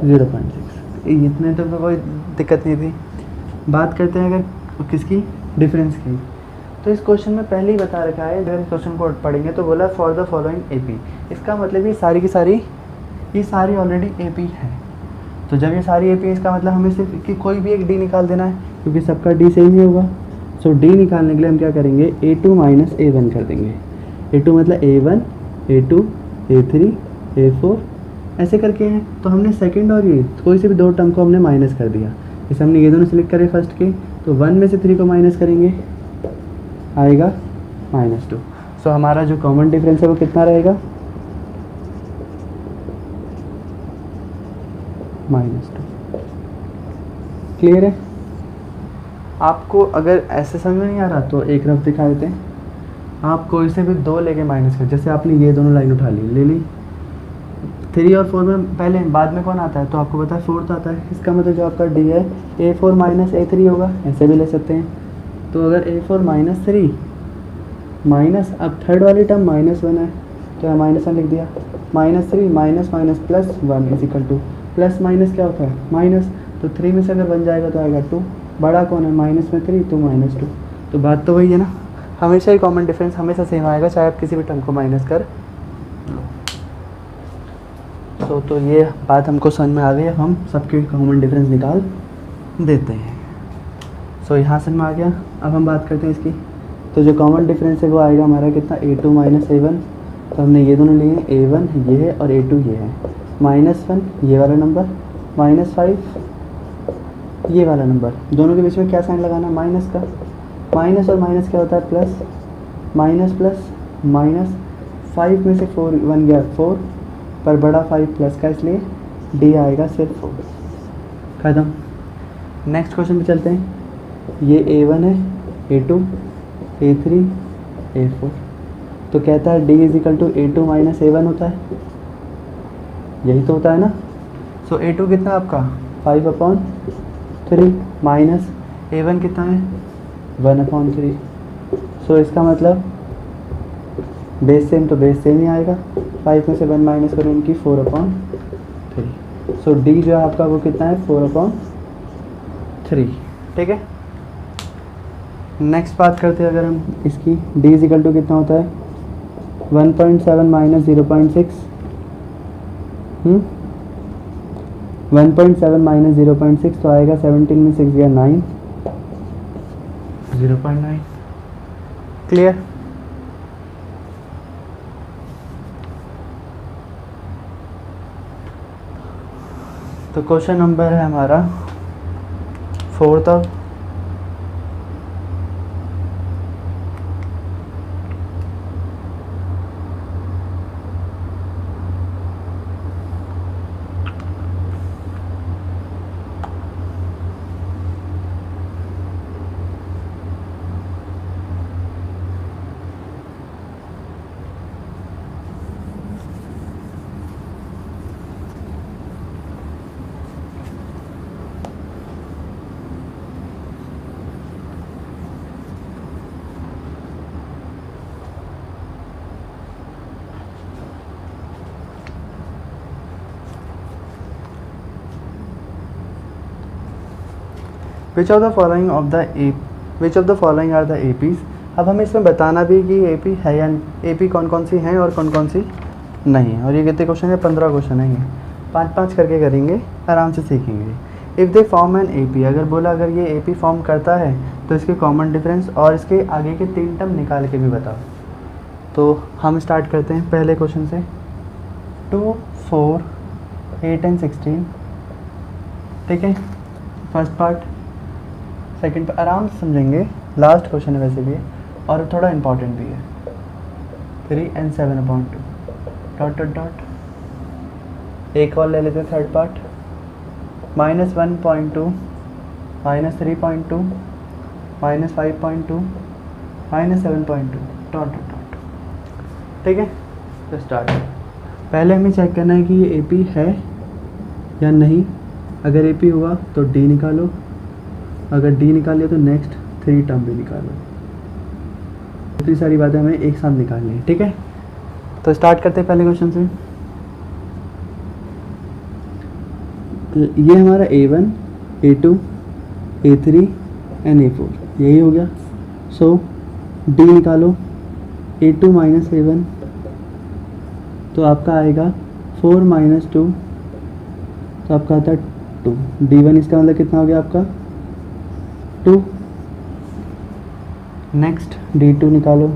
0.6। इतने तो कोई दिक्कत नहीं थी। बात करते हैं अगर किसकी डिफरेंस की, तो इस क्वेश्चन में पहले ही बता रखा है, अगर इस क्वेश्चन को पढ़ेंगे तो बोला फॉर द फॉलोइंग एपी। इसका मतलब ये सारी की सारी ऑलरेडी एपी है। तो जब ये सारी एपी है इसका मतलब हमें सिर्फ कि कोई भी एक डी निकाल देना है, क्योंकि सबका डी सेम ही होगा। सो डी निकालने के लिए हम क्या करेंगे, A2 - A1 कर देंगे। A2 मतलब A1, A2, A3, A4 ऐसे करके हैं। तो हमने सेकंड और ये कोई से भी दो टर्म को हमने माइनस कर दिया। जैसे हमने ये दोनों सेलेक्ट करे फर्स्ट के, तो 1 में से 3 को माइनस करेंगे, आएगा -2। सो हमारा जो कॉमन डिफरेंस है वो कितना रहेगा, -2। क्लियर है? आपको अगर ऐसे समझ में नहीं आ रहा तो एक रफ दिखा देते हैं। आप कोई से भी दो लेके माइनस कर, जैसे आपने ये दोनों लाइन उठा ली, ले ली। 3 और 4 में पहले बाद में कौन आता है, तो आपको पता है 4th आता है। इसका मतलब जो आपका डी है A4 - A3 होगा, ऐसे भी ले सकते हैं। तो अगर A4 - 3 माइनस, अब थर्ड वाली टर्म -1 है तो यहाँ -1 लिख दिया, -3 minus plus 1 is equal to, plus minus क्या होता है माइनस। तो 3 में से अगर बन जाएगा तो आएगा 2, बड़ा कौन है माइनस में 3 तो -2। तो बात तो वही है ना, हमेशा ही कॉमन डिफरेंस हमेशा सेम आएगा, चाहे आप किसी भी टर्म को माइनस कर लो। तो ये बात हमको समझ में आ गई। अब हम सबके कॉमन डिफरेंस निकाल देते हैं। सो यहाँ समझ में आ गया। अब हम बात करते हैं इसकी। तो जो कॉमन डिफरेंस है वो आएगा हमारा कितना, A2 - A1। तो हमने ये दोनों लिए, A1 ये है और A2 ये है। -1 ये वाला नंबर, -5 ये वाला नंबर, दोनों के बीच में क्या साइन लगाना, माइनस का। माइनस और माइनस क्या होता है, प्लस। माइनस प्लस माइनस, 5 में से 4 1 गया 4, पर बड़ा 5 प्लस का, इसलिए डी आएगा सिर्फ 4। खत्म। नेक्स्ट क्वेश्चन पे चलते हैं। ये A1 है, A2, A3, A4। तो कहता है D = A2 - A1 होता है, यही तो होता है ना। सो A2 कितना आपका 5/3 माइनस A1 कितना है 1/3। सो इसका मतलब बेस सेम तो बेस सेम ही आएगा, 5 में से 1 माइनस करो इनकी 4/3। सो D जो है आपका वो कितना है 4/3। ठीक है। नेक्स्ट बात करते हैं अगर हम इसकी, D = कितना होता है 1.7 - 0.6, 1.7 - 0.6 तो आएगा 17 में 6 गया 9, 0.9। क्लियर? तो क्वेश्चन नंबर है हमारा 4th। Which of the following are the APs. अब हमें इसमें बताना भी कि एपी है या एपी कौन कौन सी हैं और कौन कौन सी नहीं है। और ये कितने क्वेश्चन है, 15 क्वेश्चन है। ये 5-5 करके करेंगे, आराम से सीखेंगे। If they form an AP, अगर बोला अगर ये एपी फॉर्म करता है तो इसके कॉमन डिफरेंस और इसके आगे के 3 टर्म निकाल के भी बताओ। तो हम स्टार्ट करते हैं पहले क्वेश्चन से। 2, 4, 8 एंड 16। ठीक है, फर्स्ट पार्ट। सेकंड पर आराम से समझेंगे, लास्ट क्वेश्चन है वैसे भी और थोड़ा इंपॉर्टेंट भी है। 3 and 7/2 डॉट डॉट डॉट। एक और ले लेते हैं third part, -1.2 -3.2 -5.2 -7.2 dot dot dot. ठीक है, तो स्टार्ट। पहले हमें चेक करना है कि ये एपी है या नहीं? अगर ए पी हुआ तो डी निकालो, अगर डी निकाल लिया तो नेक्स्ट 3 टर्म भी निकालो। इतनी सारी बातें हमें एक साथ निकालनी है, ठीक है। तो स्टार्ट करते हैं पहले क्वेश्चन से। ये हमारा A1, A2, A3 and A4 यही हो गया। सो डी निकालो, A2 माइनस A1 तो आपका आएगा 4 माइनस 2 तो आपका आता है 2। D1 इसका मतलब कितना हो गया आपका 2। नेक्स्ट D2 निकालो,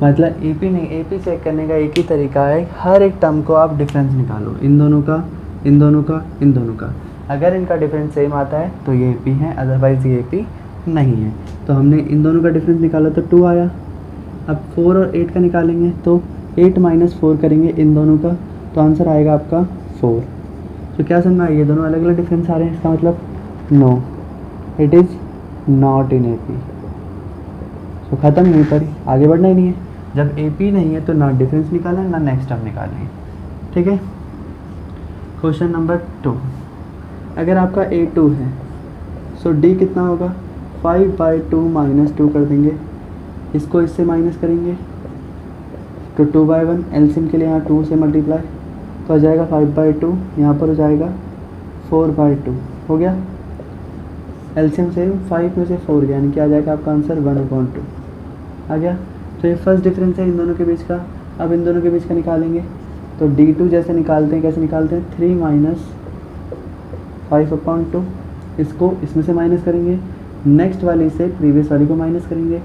मतलब AP नहीं, AP चेक करने का एक ही तरीका है, हर एक टर्म को आप डिफरेंस निकालो, इन दोनों का, इन दोनों का, इन दोनों का। अगर इनका डिफरेंस सेम आता है तो ये AP है, अदरवाइज़ ये AP नहीं है। तो हमने इन दोनों का डिफरेंस निकाला तो 2 आया। अब 4 और 8 का निकालेंगे तो 8 माइनस 4 करेंगे इन दोनों का तो आंसर आएगा आपका 4। तो क्या समझ में आया, ये दोनों अलग अलग डिफरेंस आ रहे हैं, इसका मतलब no, it is not in AP। तो ख़त्म, यहीं पर आगे बढ़ना ही नहीं है। जब AP नहीं है तो ना डिफरेंस निकालें ना नेक्स्ट टर्म निकालें, ठीक है। क्वेश्चन नंबर 2, अगर आपका A2 है सो D कितना होगा 5/2 माइनस 2 कर देंगे, इसको इससे माइनस करेंगे तो 2/1 एलसीएम के लिए यहाँ 2 से मल्टीप्लाई तो आ जाएगा 5/2, यहाँ पर हो जाएगा 4/2 हो गया। एलसीएम से 5 में से 4 गया, यानी कि आ जाएगा आपका आंसर 1/2 आ गया। तो ये फर्स्ट डिफरेंस है इन दोनों के बीच का। अब इन दोनों के बीच का निकालेंगे तो D2 जैसे निकालते हैं, कैसे निकालते हैं 3 माइनस 5/2, इसको इसमें से माइनस करेंगे, नेक्स्ट वाली से प्रीवियस वाली को माइनस करेंगे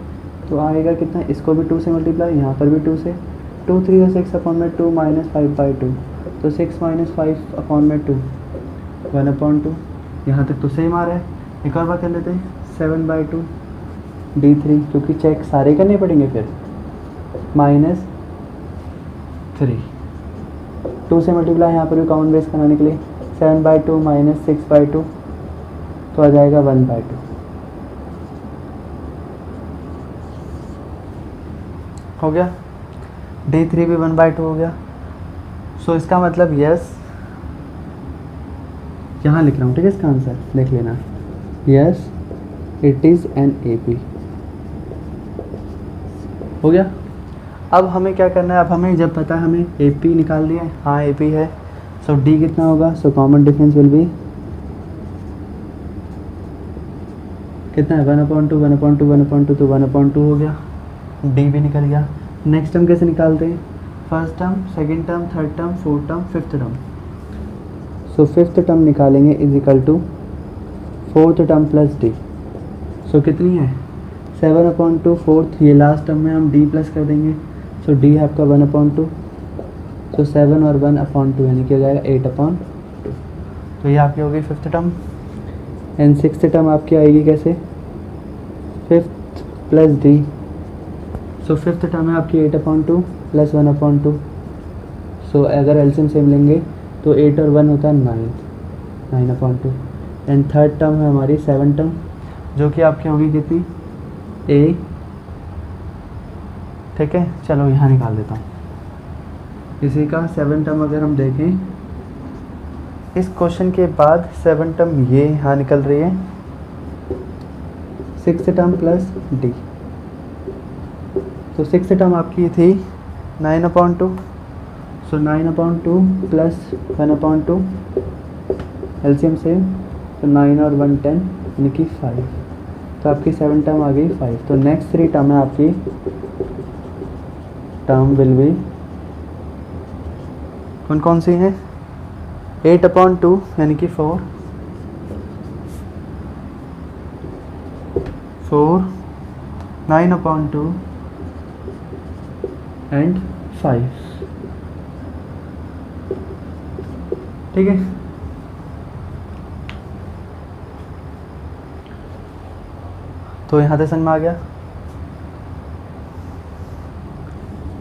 तो आएगा कितना, इसको भी 2 से मल्टीप्लाई, यहाँ पर भी 2 से, 2 3 6/2 माइनस 5/2 तो 6 माइनस 5/2 1/2। यहाँ तक तो सेम आ रहा है। एक और बात कर लेते हैं 7/2 D3, क्योंकि चेक सारे करने पड़ेंगे फिर, माइनस 3 2 से मल्टीप्लाई, यहाँ पर भी कॉमन बेस बनाने के लिए 7/2 माइनस 6/2 तो आ जाएगा 1/2 हो गया। D3 भी 1/2 हो गया। सो इसका मतलब यस, यहाँ लिख रहा हूँ, ठीक है, इसका आंसर देख लेना, yes it is an AP हो गया। अब हमें क्या करना है, अब हमें जब पता है हमें AP निकाल दिया है, हाँ AP है, सो D कितना होगा, so common difference will be कितना है 1/2 1/2 1/2 तो 1/2 हो गया, D भी निकल गया। नेक्स्ट टर्म कैसे निकालते हैं, first term, second term, third term, fourth term, fifth term. So fifth term निकालेंगे is equal to fourth term plus D। So कितनी है 7/2 फोर्थ, ये लास्ट टर्म में हम D प्लस कर देंगे, सो D है आपका 1/2, सो 7 और 1/2 यानी कि हो जाएगा 8/2। तो ये आपकी होगी fifth term. And sixth term आपकी आएगी कैसे, फिफ्थ प्लस D। सो फिफ्थ टर्म है आपकी 8/2 प्लस 1/2। सो अगर एलसीएम सेम लेंगे तो 8 और 1 होता है 9/2। एंड थर्ड टर्म है हमारी 7 टर्म, जो कि आपकी होगी कितनी A, ठीक है। चलो यहाँ निकाल देता हूँ इसी का 7 टर्म। अगर हम देखें इस क्वेश्चन के बाद 7 टर्म ये यहाँ निकल रही है, 6 टर्म प्लस D। तो 6 टर्म आपकी थी 9/2, सो 9/2 प्लस 1/2 एलसीएम से, तो 9 और 1 10 यानी कि 5। तो आपकी 7 टर्म आ गई 5। तो नेक्स्ट 3 टर्म है आपकी, टर्म विल बी कौन कौन सी हैं, 8/2 यानी कि 4, 9/2 एंड 5, ठीक है। तो यहाँ से समझ में आ गया।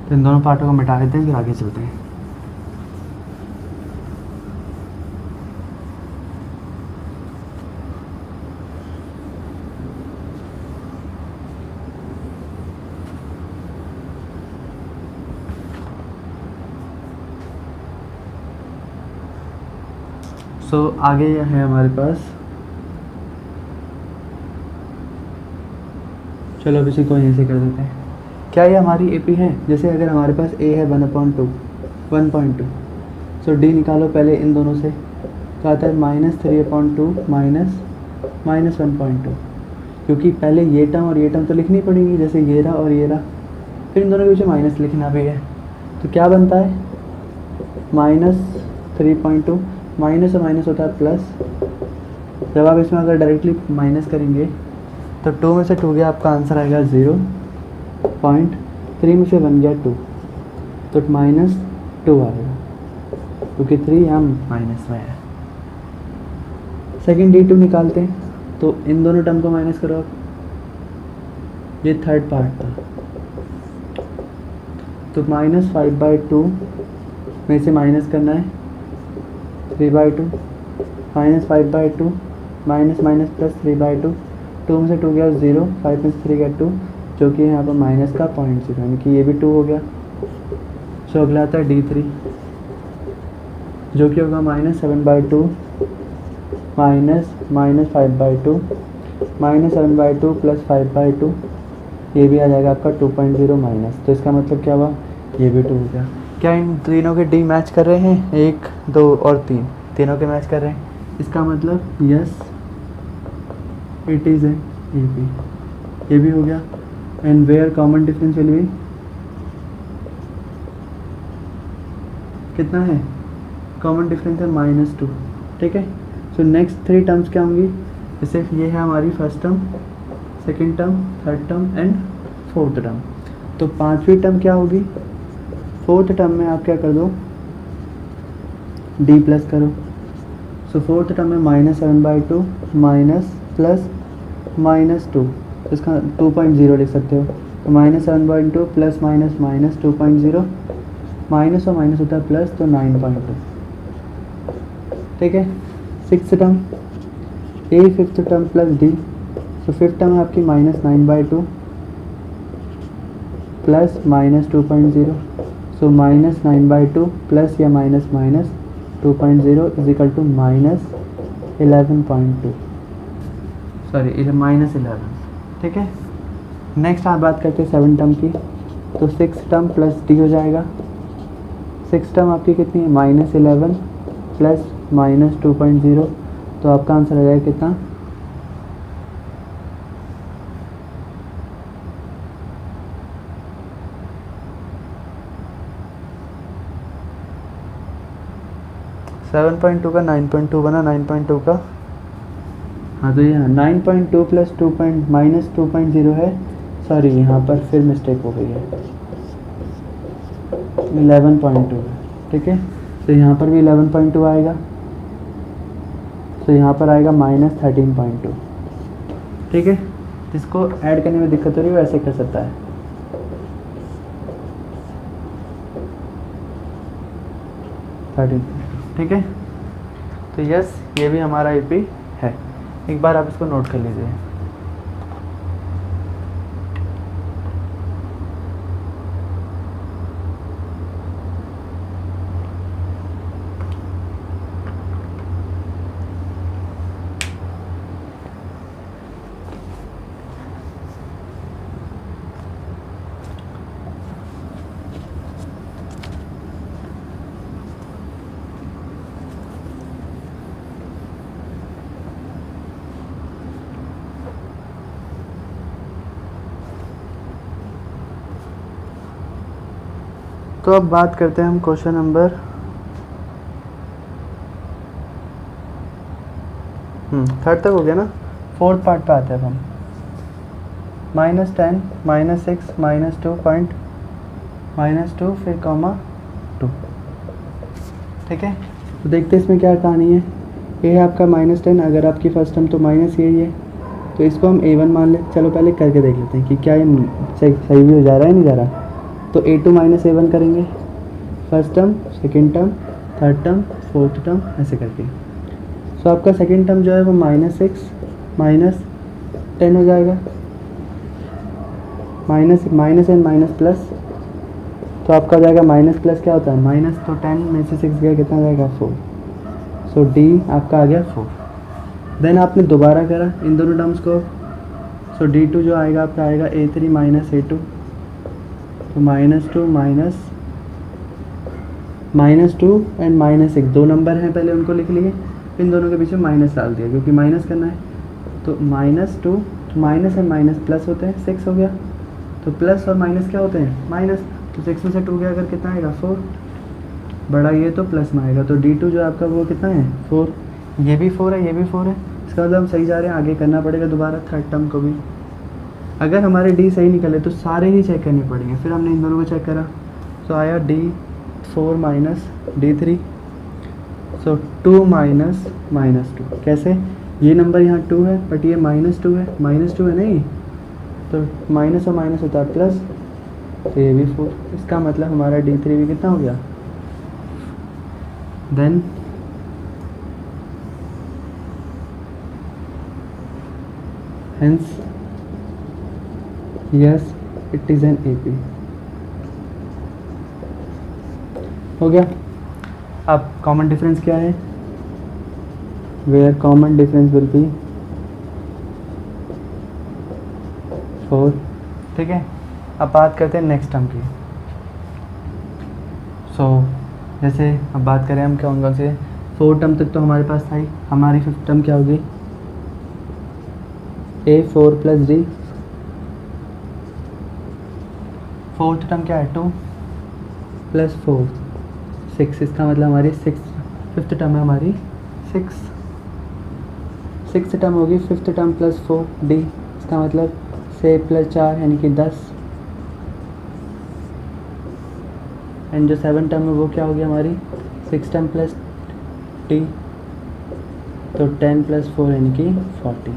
तो इन दोनों पार्टों को मिटा देते हैं, फिर आगे चलते हैं। सो आगे है हमारे पास, चलो अब इसी को यहीं से कर देते हैं। क्या ये हमारी ए पी है? जैसे अगर हमारे पास ए है 1/2, सो डी निकालो पहले इन दोनों से, तो आता है -3/2 माइनस 1/2, क्योंकि पहले ये टर्म और ये टर्म तो लिखनी पड़ेगी, जैसे ये रहा और ये रहा, फिर इन दोनों के पीछे माइनस लिखना भी है। तो क्या बनता है -3/2, माइनस और माइनस होता है प्लस। जब आप इसमें अगर डायरेक्टली माइनस करेंगे तो 2 में से 2 गया, आपका आंसर आएगा 0.3 में से 1 गया 2, तो -2 आएगा, क्योंकि 3 यहाँ माइनस में है। सेकेंड D2 निकालते हैं, तो इन दोनों टर्म को माइनस करो आप, ये थर्ड पार्ट था, तो -5/2 में से माइनस करना है 3/2, -5/2 माइनस माइनस प्लस 3/2, 2 में से 2 गया 0, 5 में से 3 गया 2, जो कि यहाँ पर माइनस का 0.0, यानी कि ये भी 2 हो गया। सो अगला आता है D3, जो कि होगा -7/2 -5/2 -7/2 प्लस 5/2, ये भी आ जाएगा आपका 2.0 माइनस। तो इसका मतलब क्या हुआ, ये भी 2 हो गया। क्या इन तीनों के डी मैच कर रहे हैं? 1, 2 और 3, तीनों के मैच कर रहे हैं। इसका मतलब yes it is A P, ये भी हो गया। And where common difference will be, कितना है कॉमन डिफरेंस है -2, ठीक है। सो नेक्स्ट 3 टर्म्स क्या होंगी? जैसे ये है हमारी first term, second term, third term and fourth term. तो पांचवी टर्म क्या होगी? फोर्थ टर्म में आप क्या कर दो, डी प्लस करो। सो फोर्थ टर्म में -7/2 माइनस प्लस -2, इसका 2.0 लिख सकते हो। तो -7/2 प्लस माइनस माइनस 2.0, माइनस और माइनस होता है प्लस, तो 9.2, ठीक है। Six term A, fifth term plus D, तो फिफ्थ टर्म है आपकी -9/2 प्लस -2.0, सो -9/2 प्लस या minus minus 2.0 is equal to -11.2, sorry -11, ठीक है। नेक्स्ट आप बात करते हैं 7 टर्म की, तो सिक्स टर्म प्लस डी हो जाएगा। सिक्स टर्म आपकी कितनी है? -11 प्लस -2.0, तो आपका आंसर आ जाएगा कितना? (7.2) का 9.2 बना, 9.2 का, हाँ तो यहाँ 9.2 प्लस -2.0 है, सॉरी यहाँ पर फिर मिस्टेक हो गई है, 11.2, ठीक है। तो यहाँ पर भी 11.2 आएगा, तो यहाँ पर आएगा -13.2, ठीक है। जिसको ऐड करने में दिक्कत हो रही है वो ऐसे कर सकता है। ठीक है। तो यस, ये भी हमारा ईपी है। एक बार आप इसको नोट कर लीजिए। तो अब बात करते हैं हम क्वेश्चन नंबर थर्ड तक हो गया ना, फोर्थ पार्ट पे आते हैं हम। -10 -6 -2 फिर कॉमा 2, ठीक है। तो देखते हैं इसमें क्या कहानी है। ये है आपका -10, अगर आपकी फर्स्ट टर्म तो माइनस यही है, तो इसको हम A1 मान ले। चलो पहले करके देख लेते हैं कि क्या ये सही भी हो जा रहा है नहीं जा रहा। तो A2 - A1 करेंगे, first term, second term, third term, fourth term, ऐसे करके। सो आपका सेकेंड टर्म जो है वो -6 -10 हो जाएगा, माइनस एंड माइनस प्लस, तो आपका हो जाएगा माइनस प्लस क्या होता है माइनस, तो 10 में से 6 गया कितना जाएगा 4। सो डी आपका आ गया 4। देन आपने दोबारा करा इन दोनों टर्म्स को, सो D2 जो आएगा आपका आएगा A3 माइनस A2, तो -2 -2 एंड -1 दो नंबर हैं, पहले उनको लिख लिए, इन दोनों के बीच में माइनस डाल दिया क्योंकि माइनस करना है। तो -2 माइनस एंड माइनस प्लस होते हैं, 6 हो गया। तो प्लस और माइनस क्या होते हैं? माइनस। तो 6 में से 2 गया अगर कितना आएगा? 4। बड़ा ये तो प्लस में आएगा, तो D2 जो आपका वो कितना है? 4। ये भी 4 है, ये भी 4 है, इसका मतलब हम सही जा रहे हैं। आगे करना पड़ेगा दोबारा थर्ड टर्म को भी। अगर हमारे D सही निकले तो सारे ही चेक करने पड़ेंगे। फिर हमने इन दोनों को चेक करा, तो आया D4 माइनस D3, सो 2 माइनस -2। कैसे? ये नंबर यहाँ 2 है बट ये -2 है, -2 है नहीं, तो माइनस और माइनस होता है प्लस, तो ये भी 4। इसका मतलब हमारा D3 भी कितना हो गया? Then hence yes it is an AP। हो गया। अब कॉमन डिफरेंस क्या है? Where common difference will be 4। ठीक है, अब बात करते हैं नेक्स्ट टर्म की। सो जैसे अब बात करें हम कौन कौन से 4 टर्म तक तो हमारे पास था ही। हमारी 5th टर्म क्या होगी? A4 plus D। 4th term क्या है? 2 प्लस 4 6। इसका मतलब हमारी 5th टर्म है हमारी 6। 6th टर्म होगी 5th टर्म प्लस 4 D। इसका मतलब 6 प्लस 4 यानी कि 10। एंड जो 7th टर्म है वो क्या होगी हमारी? 6 टर्म प्लस D, तो 10 प्लस 4 यानी कि 40।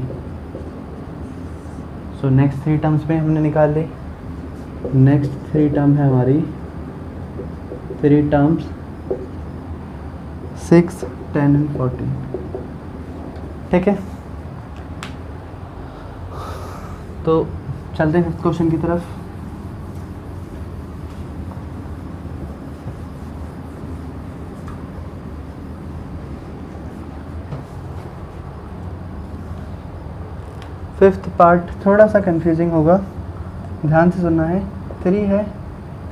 सो नेक्स्ट 3 टर्म्स में हमने निकाल ली। नेक्स्ट 3 टर्म है हमारी 3 टर्म्स 6, 10 एंड 14। ठीक है, तो चलते हैं 5th क्वेश्चन की तरफ। फिफ्थ पार्ट थोड़ा सा कंफ्यूजिंग होगा, ध्यान से सुनना है। 3 है,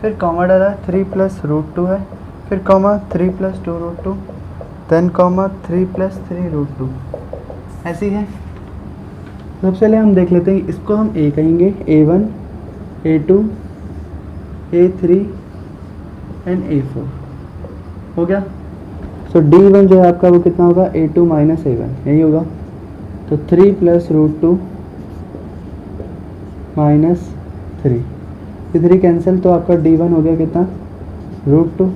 फिर कॉमा डाला 3 प्लस √2 है, फिर comma 3 plus 2 √2, then comma 3 plus 3 √2, ऐसी है। सबसे पहले हम देख लेते हैं, इसको हम A कहेंगे, A1 A2 A3 and A4 हो गया। सो D1 जो है आपका वो कितना होगा? A2 माइनस A1, यही होगा। तो 3 प्लस √2 माइनस 3, 3 कैंसिल, तो आपका D1 हो गया कितना? √2।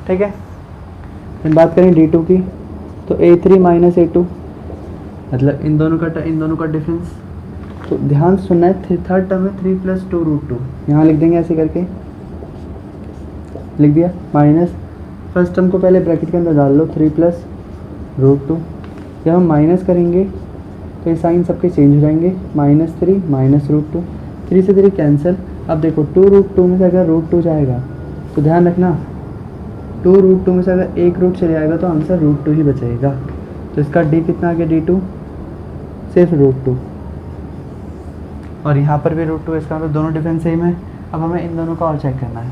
ठीक है, फिर बात करें D2 की, तो A3 माइनस A2, मतलब इन दोनों का डिफरेंस। तो ध्यान से सुनना है, थर्ड टर्म में 3 प्लस 2 √2, यहाँ लिख देंगे ऐसे करके, लिख दिया। माइनस फर्स्ट टर्म को पहले ब्रैकेट के अंदर डाल लो, 3 प्लस √2। जब हम माइनस करेंगे तो ये साइन सबके चेंज हो जाएंगे, -3 माइनस √2, 3 से 3 कैंसिल। अब देखो 2 √2 में से अगर √2 जाएगा तो ध्यान रखना, 2 √2 में से अगर एक रूट चले जाएगा तो आंसर √2 ही बचेगा। तो इसका D कितना आ गया? D2 सिर्फ √2, और यहाँ पर भी √2, इसका मतलब दोनों डिफरेंस सेम है। अब हमें इन दोनों का और चेक करना है।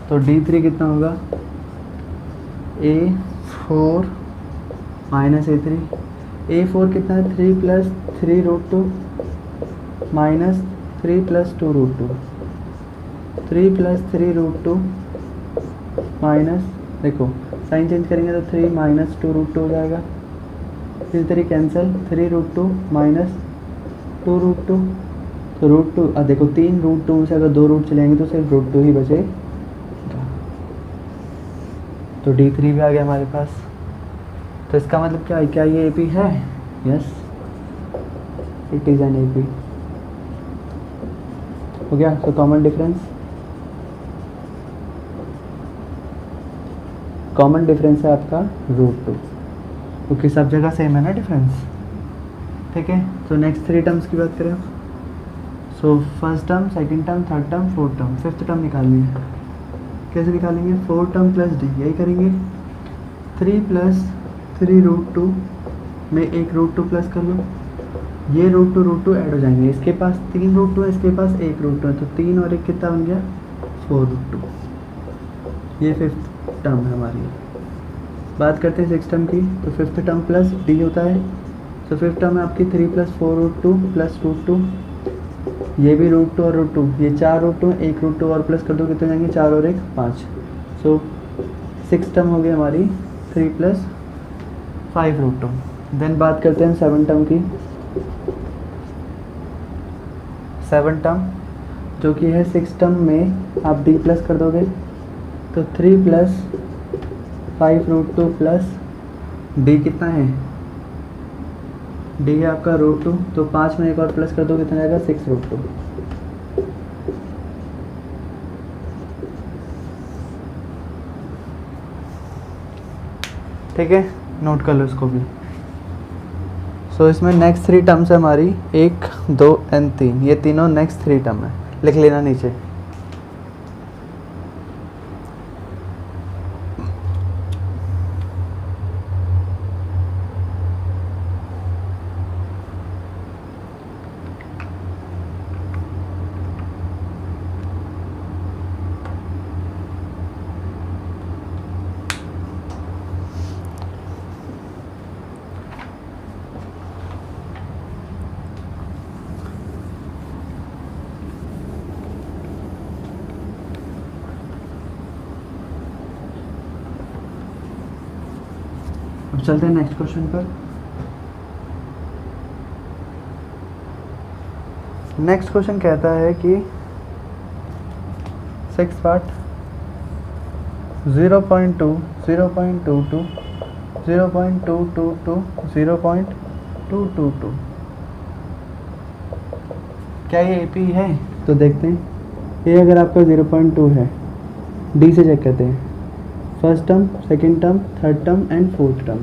तो D3 कितना होगा? A4 minus A3। A4 कितना है? 3 plus 3 √2 minus 3 plus 2 √2, 3 plus 3 √2 minus, देखो साइन चेंज करेंगे तो 3 माइनस 2 √2 हो जाएगा, फिर 3 कैंसिल, 3 √2 माइनस 2 √2, तो √2, देखो 3 √2 में से अगर 2 रूट चलेंगे तो सिर्फ √2 ही बचे। तो D3 भी आ गया हमारे पास। तो इसका मतलब क्या है? क्या ये AP है? Yes, it is an AP। हो गया। तो कॉमन डिफरेंस है आपका √2, क्योंकि सब जगह सेम है ना डिफरेंस। ठीक है, तो नेक्स्ट 3 टर्म्स की बात करें। So first term, second term, third term, fourth term, fifth term निकालनी है। कैसे निकालेंगे? 4 टर्म प्लस डी, यही करेंगे। 3 प्लस 3 रूट 2 में एक रूट 2 प्लस कर लो, ये रूट 2 ऐड हो जाएंगे। इसके पास 3 रूट 2 है, इसके पास 1 रूट 2 है, तो 3 और 1 कितना बन गया? 4 रूट 2। ये फिफ्थ टर्म है हमारी। बात करते हैं सिक्स टर्म की, तो फिफ्थ टर्म प्लस डी होता है। तो फिफ्थ टर्म है आपकी 3 प्लस 4 रूट 2 प्लस रूट 2, ये भी रूट 2 और रूट 2, ये 4 रूट 2, एक रूट 2 और प्लस कर दो, कितने जाएंगे? 4 और 1 5। सो सिक्स टर्म हो गई हमारी 3 प्लस 5 रूट 2। देन बात करते हैं सेवन टर्म की। सेवन टर्म जो कि है सिक्स टर्म में आप डी प्लस कर दोगे, तो 3 प्लस 5 रूट 2 प्लस डी कितना है? डी है आपका रूट 2, तो 5 में एक और प्लस कर दो, कितना जाएगा? 6 रूट 2। ठीक है, नोट कर लो इसको भी। सो इसमें नेक्स्ट 3 टर्म्स है हमारी 1 2 एंड 3, ये तीनों नेक्स्ट 3 टर्म है, लिख लेना नीचे। अब चलते हैं नेक्स्ट क्वेश्चन पर। नेक्स्ट क्वेश्चन कहता है कि 6 पार्ट 0.2 0.22 0.222 0.222, क्या ये एपी है? तो देखते हैं। ये अगर आपका 0.2 है, डी से चेक करते हैं। First term, second term, third term and fourth term.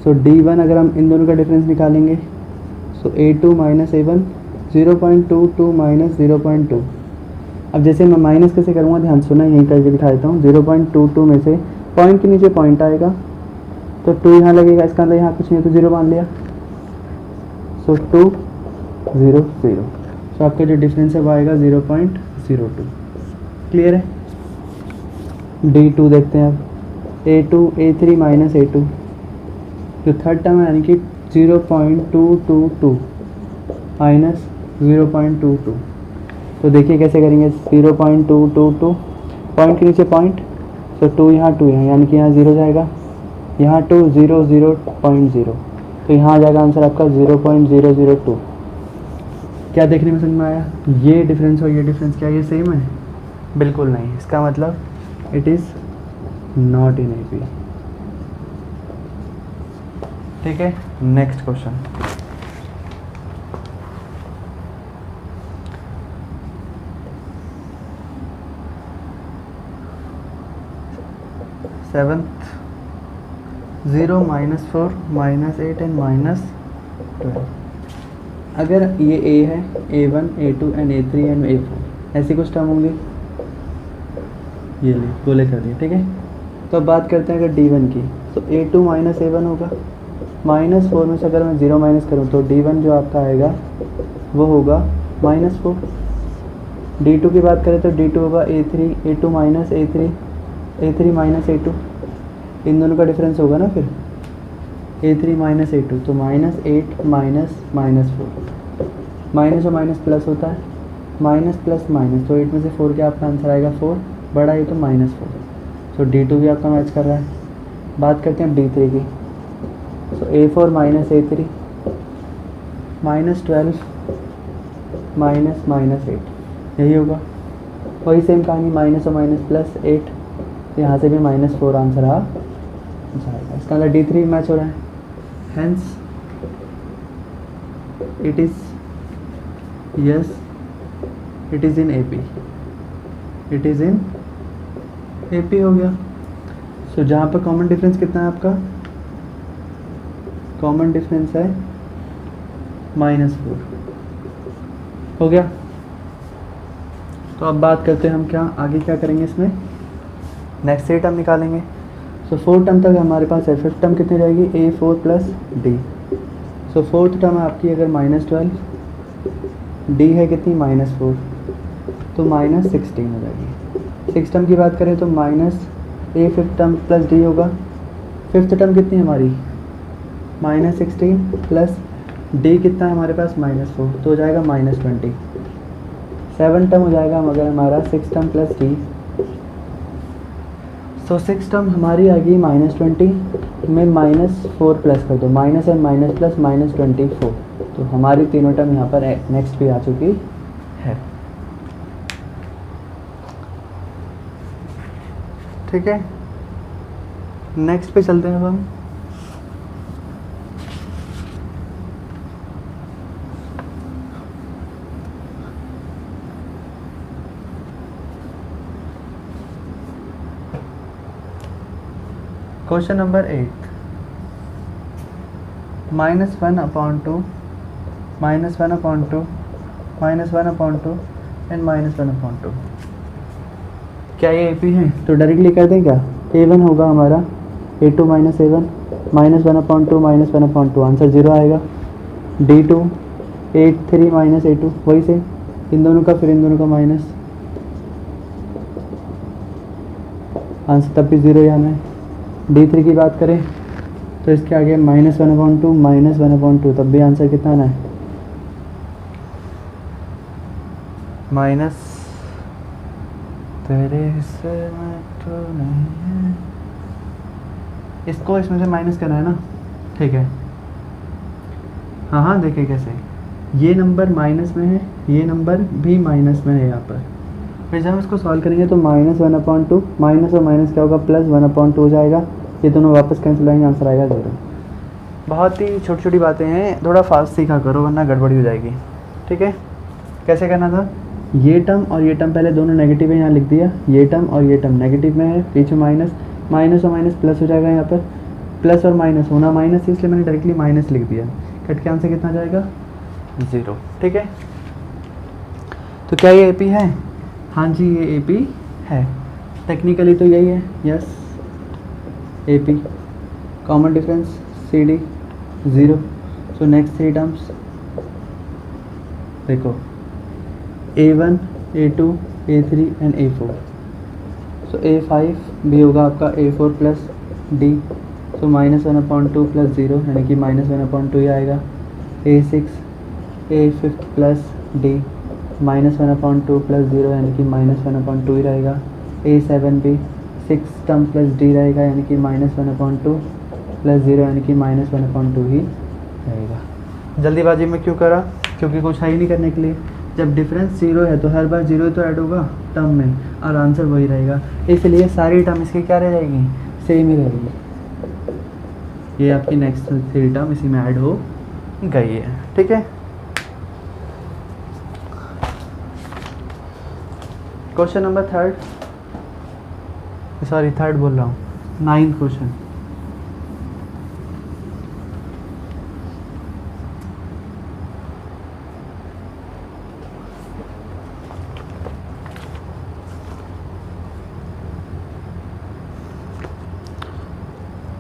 So D1 अगर हम इन दोनों का डिफरेंस निकालेंगे, सो A2 माइनस A1 0.22 माइनस 0.2। अब जैसे मैं माइनस कैसे करूँगा, ध्यान सुना, यहीं करके दिखा देता हूँ। 0.22 में से पॉइंट के नीचे पॉइंट आएगा, तो 2 यहाँ लगेगा, इसका अंदर यहाँ कुछ नहीं है तो 0 मान लिया। सो 2 0 0। सो आपका जो डिफरेंस है वो आएगा 0.02। क्लियर है? D2 देखते हैं अब। A2 A3 माइनस A2, जो थर्ड टर्म है यानी कि 0.222 माइनस 0.22। तो देखिए कैसे करेंगे। 0.222 पॉइंट के नीचे पॉइंट, तो 2 यहाँ 2 यहाँ, यानी कि यहाँ 0 जाएगा, यहाँ 2 0 0.0, तो यहाँ आ जाएगा आंसर आपका 0.002। क्या देखने में समझ में आया? ये डिफरेंस और ये डिफरेंस क्या ये सेम है? बिल्कुल नहीं। इसका मतलब it is not in AP. ठीक है, next question. Seventh 0 minus 4 minus 8 and minus 12। अगर ये A है, A1 A2 and A3 and A4, ऐसी कुछ टर्म होंगी, ये ले बोले कर दिए। ठीक है, तो अब बात करते हैं अगर D1 की, तो A2 माइनस A1 होगा। माइनस 4 में से अगर मैं 0 माइनस करूँ तो D1 जो आपका आएगा वो होगा -4। D2 की बात करें तो D2 होगा A2 minus A3, A3 minus A2, इन दोनों का डिफरेंस होगा ना फिर A3 माइनस A2, तो -8 माइनस -4, माइनस और माइनस प्लस होता है, माइनस प्लस माइनस, तो 8 में से 4 क्या आपका आंसर आएगा 4, बड़ा है तो -4। सो D2 भी आपका मैच कर रहा है। बात करते हैं D3 की, सो A4 माइनस A3 -12 माइनस -8, यही होगा। वही सेम कहानी, माइनस और माइनस प्लस 8, तो यहाँ से भी -4 आंसर आ जाएगा। इसका मतलब D3 मैच हो रहा है, hence it is yes, it is in AP, it is in AP हो गया। सो जहाँ पर कॉमन डिफरेंस कितना है आपका, कॉमन डिफरेंस है -4। हो गया। तो अब बात करते हैं हम क्या आगे क्या करेंगे इसमें, नेक्स्ट 3 टर्म निकालेंगे। सो 4 टर्म तक हमारे पास है, 5th टर्म कितनी रहेगी A4 प्लस D। सो 4th टर्म आपकी अगर -12, D है कितनी -4, तो -16 हो जाएगी। 6th टर्म की बात करें तो A 5th term plus D होगा। 5th टर्म कितनी हमारी -16 प्लस D कितना है हमारे पास -4, तो हो जाएगा -20। 7th टर्म हो जाएगा अगर हमारा 6th टर्म प्लस D। तो 6th टर्म हमारी आ गई -20 में -4 प्लस कर दो, माइनस एंड माइनस प्लस -24। तो हमारी तीनों टर्म यहाँ पर नेक्स्ट भी आ चुकी है। ठीक है, नेक्स्ट पे चलते हैं अब हम। Question number 8, -1/2, -1/2, -1/2 and -1/2। क्या ये AP है? तो डायरेक्टली कर दें क्या, A1 होगा हमारा A2 माइनस A1, -1/2 -1/2, आंसर 0 आएगा। D2 A3 माइनस A2, वही से इन दोनों का फिर इन दोनों का माइनस, आंसर तब भी 0 ही आना है। D3 की बात करें तो इसके आगे -1/2 -1/2, तब भी आंसर कितना आना है माइनस, तेरे से मैं तो नहीं है। इसको इसमें से माइनस करना है ना, ठीक है। हाँ हाँ देखिए कैसे, ये नंबर माइनस में है, ये नंबर भी माइनस में है यहाँ पर। फिर जब हम इसको सॉल्व करेंगे तो -1/2, माइनस और माइनस क्या होगा +1/2 हो जाएगा। ये दोनों वापस कैंसिल आएंगे, आंसर आएगा 0। बहुत ही छोटी छोटी बातें हैं, थोड़ा फास्ट सीखा करो वरना गड़बड़ी हो जाएगी। ठीक है, कैसे करना था, ये टर्म और ये टर्म पहले दोनों नेगेटिव है, यहाँ लिख दिया। ये टर्म और ये टर्म नेगेटिव में है, पीछे माइनस, माइनस और माइनस प्लस हो जाएगा। यहाँ पर प्लस और माइनस होना माइनस, इसलिए मैंने डायरेक्टली माइनस लिख दिया। कट के आंसर कितना जाएगा 0। ठीक है, तो क्या ये AP है? हाँ जी ये AP है, टेक्निकली तो यही है, yes AP। Common difference CD 0। So next 3 terms देखो, A1 A2 A3 and A4। So A5 भी होगा आपका A4 प्लस D। सो -1/2 प्लस 0 यानी कि -1/2 ही आएगा। A6 A5 plus D, -1/2 plus 0 यानी कि -1/2 ही रहेगा। A7 भी 6 टर्म प्लस D रहेगा यानी कि -1/2 प्लस 0 यानी कि -1/2 ही रहेगा। जल्दीबाजी में क्यों करा, क्योंकि कुछ है ही नहीं करने के लिए। जब डिफरेंस 0 है तो हर बार 0 तो ऐड होगा टर्म में और आंसर वही रहेगा, इसलिए सारी टर्म इसकी क्या रह जाएगी, सेम ही रहेगी। ये आपकी नेक्स्ट 3 टर्म इसी में ऐड हो गई है। ठीक है, क्वेश्चन नंबर 3rd बोल रहा हूँ, 9th क्वेश्चन।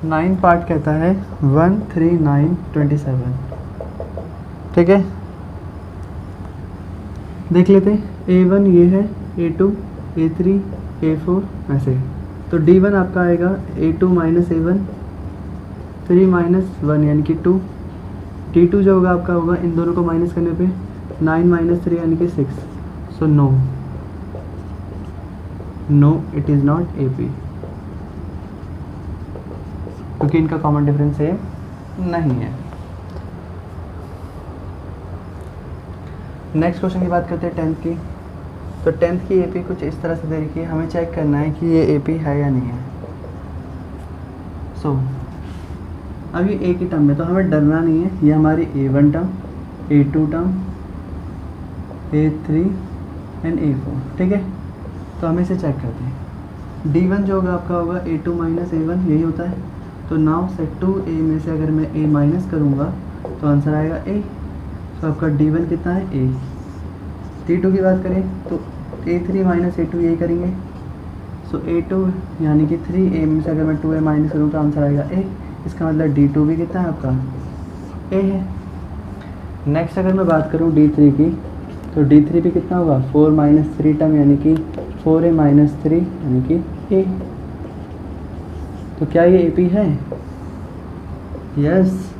नाइन पार्ट कहता है 1 3 9 27। ठीक है, देख लेते हैं। A1 ये है, A2 A3 A4 ऐसे। तो D1 आपका आएगा A2 माइनस A1, 3 माइनस 1 यानी कि 2। D2 जो होगा आपका होगा इन दोनों को माइनस करने पे 9 माइनस 3 यानी कि 6। So no it is not AP, क्योंकि इनका कॉमन डिफरेंस सेम नहीं है। नेक्स्ट क्वेश्चन की बात करते हैं 10th की। तो 10th की AP कुछ इस तरह से दे रखी है, हमें चेक करना है कि ये AP है या नहीं है। सो अब ये A की टर्म में तो हमें डरना नहीं है, ये हमारी A1 term, A2 term, A3 and A4। ठीक है, तो हम इसे चेक करते हैं। D1 जो होगा आपका होगा A2 माइनस A1, यही होता है। तो नाउ सेट टू A में से अगर मैं A माइनस करूँगा तो आंसर आएगा A। तो आपका D1 कितना है A। D2 की बात करें तो A3 माइनस A2 यही करेंगे। सो A2 यानी कि 3A में से अगर मैं 2A माइनस करूँ तो आंसर आएगा A। इसका मतलब D2 भी कितना है आपका A है। नेक्स्ट अगर मैं बात करूँ D3 की तो D3 भी कितना होगा 4 माइनस 3 टर्म यानी कि 4A माइनस 3 यानी कि A। तो क्या ये AP है? Yes,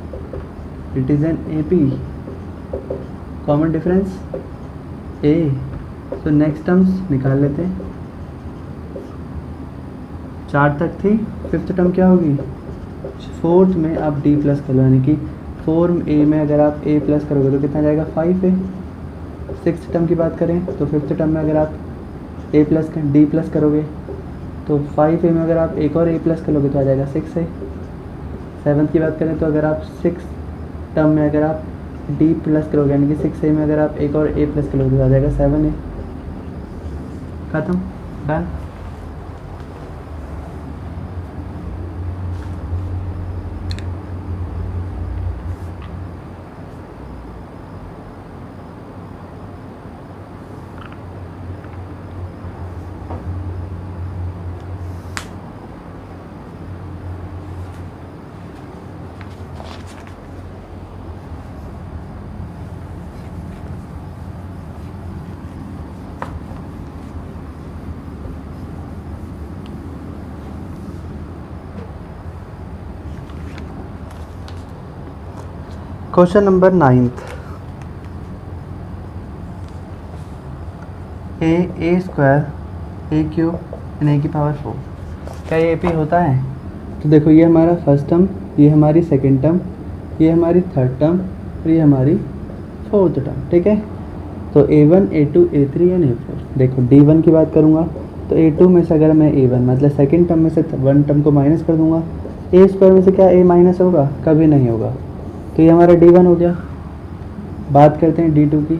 it is an AP। Common difference A। तो नेक्स्ट टर्म्स निकाल लेते हैं। 4 तक थी, फिफ्थ टर्म क्या होगी? फोर्थ में आप D प्लस कर लो यानी कि 4A में अगर आप A प्लस करोगे तो कितना जाएगा 5A। सिक्स टर्म की बात करें तो फिफ्थ टर्म में अगर आप A प्लस D प्लस करोगे तो 5A में अगर आप एक और A प्लस करोगे तो आ जाएगा 6A। सेवन्थ की बात करें तो अगर आप सिक्स टर्म में अगर आप D प्लस करोगे यानी कि 6A में अगर आप एक और A प्लस करोगे तो आ जाएगा 7A। खत्म, done. Question number 9th। A square A cube and A की पावर 4, क्या ये AP होता है? तो देखो ये हमारा फर्स्ट टर्म, ये हमारी सेकंड टर्म, ये हमारी थर्ड टर्म और ये हमारी फोर्थ टर्म, ठीक है। तो A1 A2 A3 and A4। देखो D1 की बात करूँगा तो A2 में से अगर मैं A1 मतलब सेकंड टर्म में से वन टर्म को माइनस कर दूंगा, A स्क्वायर में से क्या A माइनस होगा? कभी नहीं होगा। तो ये हमारा D1 हो गया। बात करते हैं D2 की।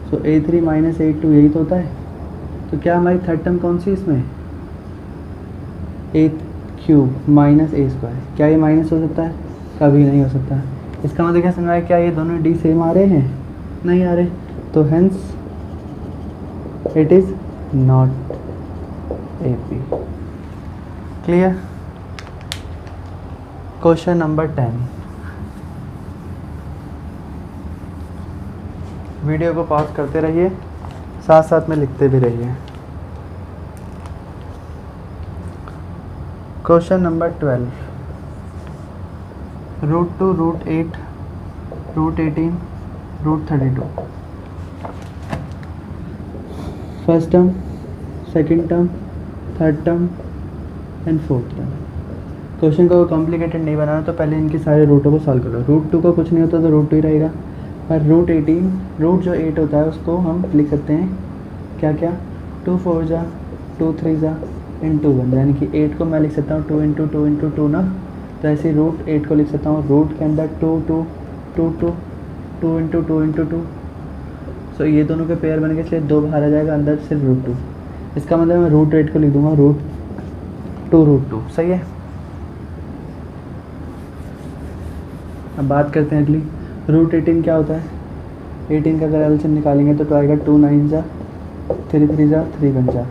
तो A3 माइनस A2 यही तो होता है। तो क्या हमारी थर्ड टर्म कौन सी इसमें? A cube minus A square, क्या ये माइनस हो सकता है? कभी नहीं हो सकता। इसका मतलब क्या समझ में आया? क्या ये दोनों D सेम आ रहे हैं? नहीं आ रहे, तो hence it is not AP। Clear? Question number 10। Video को पॉज करते रहिए, साथ साथ में लिखते भी रहिए। Question number 12। √2 √8 √18 √32। First term, second term, third term and fourth term. Question को कॉम्प्लिकेटेड नहीं बनाना तो पहले इनके सारे रूटों को सॉल्व कर लो। √2 का कुछ नहीं होता तो √2 ही रहेगा, और √18 रूट जो 8 होता है उसको हम लिख सकते हैं क्या क्या? 2 4 जा 2 3 जा इंटू 1, यानी कि 8 को मैं लिख सकता हूँ 2 इंटू 2 इंटू 2 ना। तो ऐसे √8 को लिख सकता हूँ रूट के अंदर 2 2 2 2 2 इंटू 2 इंटू 2। सो ये दोनों के पेयर बन के इसलिए 2 बाहर आ जाएगा, अंदर सिर्फ √2। इसका मतलब मैं √8 को लिख दूंगा √2 √2। सही है। अब बात करते हैं अगली। √18 क्या होता है? 18 का अगर एलसीएम निकालेंगे तो आएगा 2 9 जा 3 3 जा 3 बन जा।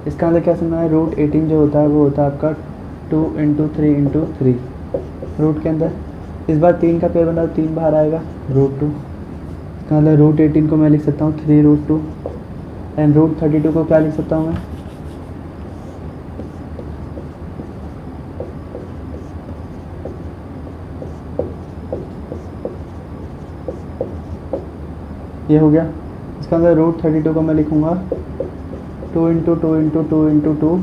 इसका मतलब क्या समझना है? √18 जो होता है वो होता है आपका 2 इंटू 3 इंटू 3 रूट के अंदर। इस बार 3 का पेयर बना तो 3 बाहर आएगा √2। इसका मतलब √18 को मैं लिख सकता हूँ 3 √2 एंड √32 को क्या लिख सकता हूँ मैं? ये हो गया। इसका अंदर √32 को मैं लिखूँगा 2 into 2 into 2 into 2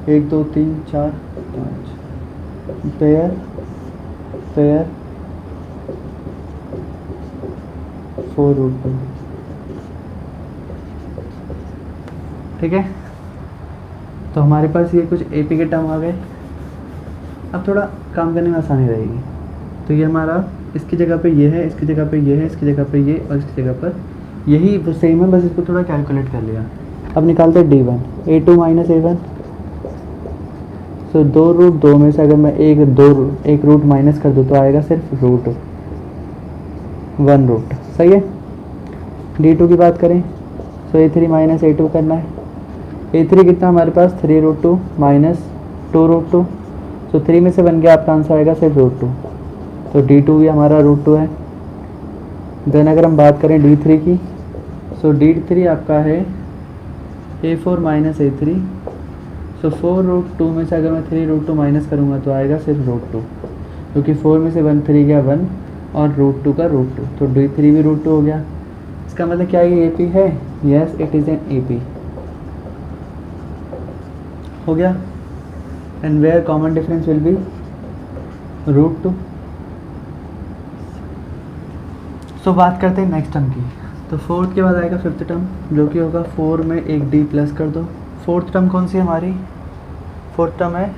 1 2 3 4 5 pair pair 4 √2। ठीक है, तो हमारे पास ये कुछ AP के टर्म आ गए। अब थोड़ा काम करने में आसानी रहेगी। तो ये हमारा इसकी जगह पे ये है, इसकी जगह पे ये है, इसकी जगह पे ये और इसकी जगह पर यही वो सेम है, बस इसको थोड़ा कैलकुलेट कर लिया। अब निकालते हैं D1 A2 माइनस A1। सो 2 रूट 2 में से अगर मैं एक रूट माइनस कर दूँ तो आएगा सिर्फ √1 रूट। सही है। D2 की बात करें तो A3 माइनस A2 करना है। A3 कितना हमारे पास 3√2 माइनस 2√2, तो 3 में से बन गया आपका आंसर आएगा सिर्फ √2, तो D2 भी हमारा √2 है। देन अगर हम बात करें D3 की, सो D3 आपका है A4 माइनस A3, सो 4√2 में से अगर मैं 3√2 माइनस करूँगा तो आएगा सिर्फ √2, क्योंकि 4 में से 3 गया 1 और √2 का √2, तो D3 भी √2 हो गया। इसका मतलब क्या ये AP है? Yes, it is an AP हो गया। And where common difference will be √2। So बात करते हैं नेक्स्ट टर्म की। तो फोर्थ के बाद आएगा फिफ्थ टर्म, जो कि होगा 4 में एक D प्लस कर दो। फोर्थ टर्म कौन सी है हमारी? फोर्थ टर्म है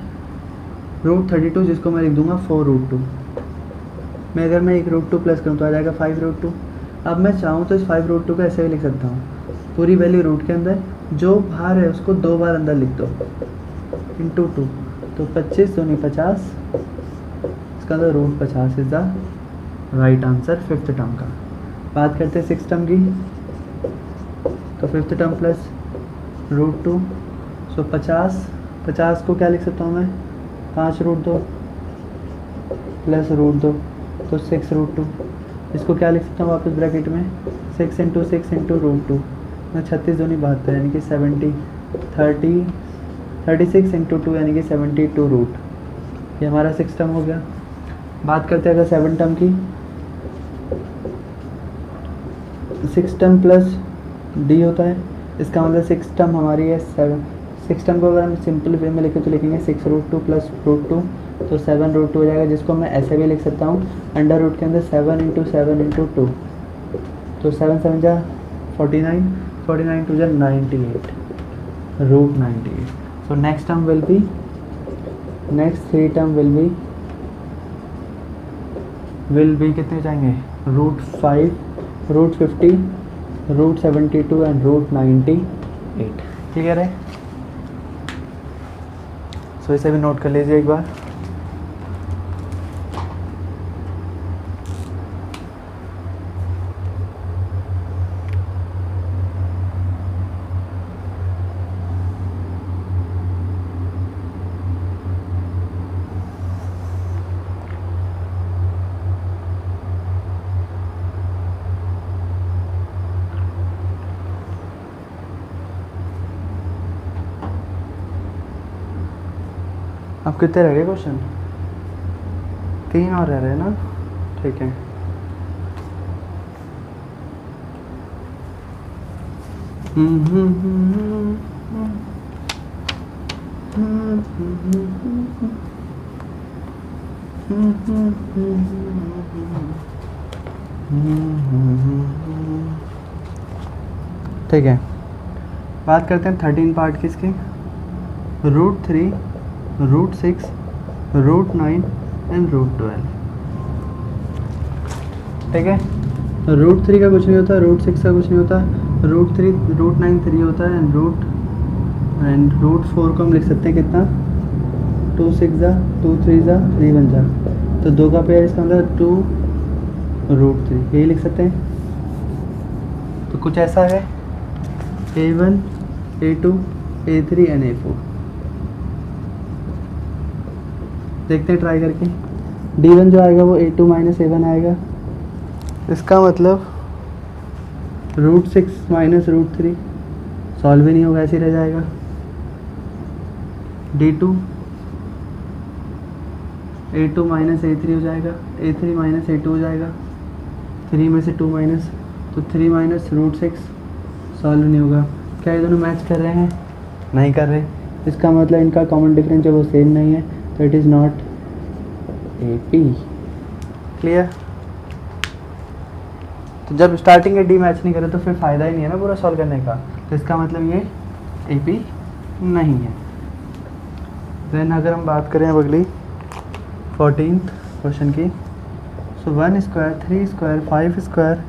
√32, जिसको मैं लिख दूंगा 4√2 में। अगर मैं एक √2 प्लस करूँ तो आ जाएगा 5√2। अब मैं चाहूँ तो इस 5√2 को ऐसे भी लिख सकता हूँ, पूरी वैल्यू रूट के अंदर, जो बाहर है उसको 2 बार अंदर लिख दो इंटू 2, तो 25 दूनी 50, इसका अंदर √50 is the right answer fifth term का। बात करते हैं सिक्स टर्म की। तो फिफ्थ टर्म प्लस √2, सो 50 को क्या लिख सकता हूँ मैं? 5√2 प्लस √2, तो 6√2। इसको क्या लिख सकता हूँ वापस ब्रैकेट में? 6 इंटू 6 इंटू √2, मैं 36 दूनी 72 यानी कि 36 इंटू 2 यानी कि 72 रूट। ये हमारा सिक्स टर्म हो गया। बात करते हैं अगर सेवन टर्म की। सिक्स टर्म प्लस D होता है, इसका मतलब सिक्स टर्म हमारी है 7। सिक्स टर्म को अगर हम सिंपल वे में लिखे तो लिखेंगे 6√2 प्लस √2, तो 7√2 हो जाएगा, जिसको मैं ऐसे भी लिख सकता हूँ अंडर रूट के अंदर 7 इंटू 7 इंटू 2, तो 7 7 जा 49, 49 2 जा 98, √98। So next term will be, next three term will be कितने जाएंगे? √5, √50, √72 एंड √98। क्लियर है? सो इसे भी नोट कर लीजिए एक बार। अब कितने रह गए क्वेश्चन? 3 और रह रहे हैं ना? ठीक है। ठीक है, बात करते हैं 13 पार्ट की इसकी। √3, √6, √9 एंड √12। ठीक है, √3 का कुछ नहीं होता, √6 का कुछ नहीं होता, √3 √9 3 होता है एंड √4 को हम लिख सकते हैं कितना? 2 6 जा 2 3 जा 3 1 जा, तो 2 का पेयर, इसका मतलब 2 √3, यही लिख सकते हैं। तो कुछ ऐसा है A1 A2 A3 and A4। देखते हैं ट्राई करके। D1 जो आएगा वो A2 माइनस A1 आएगा, इसका मतलब √6 माइनस √3 सॉल्व ही नहीं होगा, ऐसे ही रह जाएगा। D2 A2 माइनस A3 हो जाएगा, A3 माइनस A2 हो जाएगा, 3 में से 2 माइनस, तो 3 माइनस √6 सॉल्व नहीं होगा। क्या ये दोनों मैच कर रहे हैं? नहीं कर रहे, इसका मतलब इनका कॉमन डिफरेंस जो वो सेम नहीं है, तो it is not AP। Clear? तो जब स्टार्टिंग के D मैच नहीं करे तो फिर फ़ायदा ही नहीं है ना पूरा सॉल्व करने का, तो इसका मतलब ये AP नहीं है। देन अगर हम बात करें अब अगली 14th क्वेश्चन की, so 1 square 3 square 5 square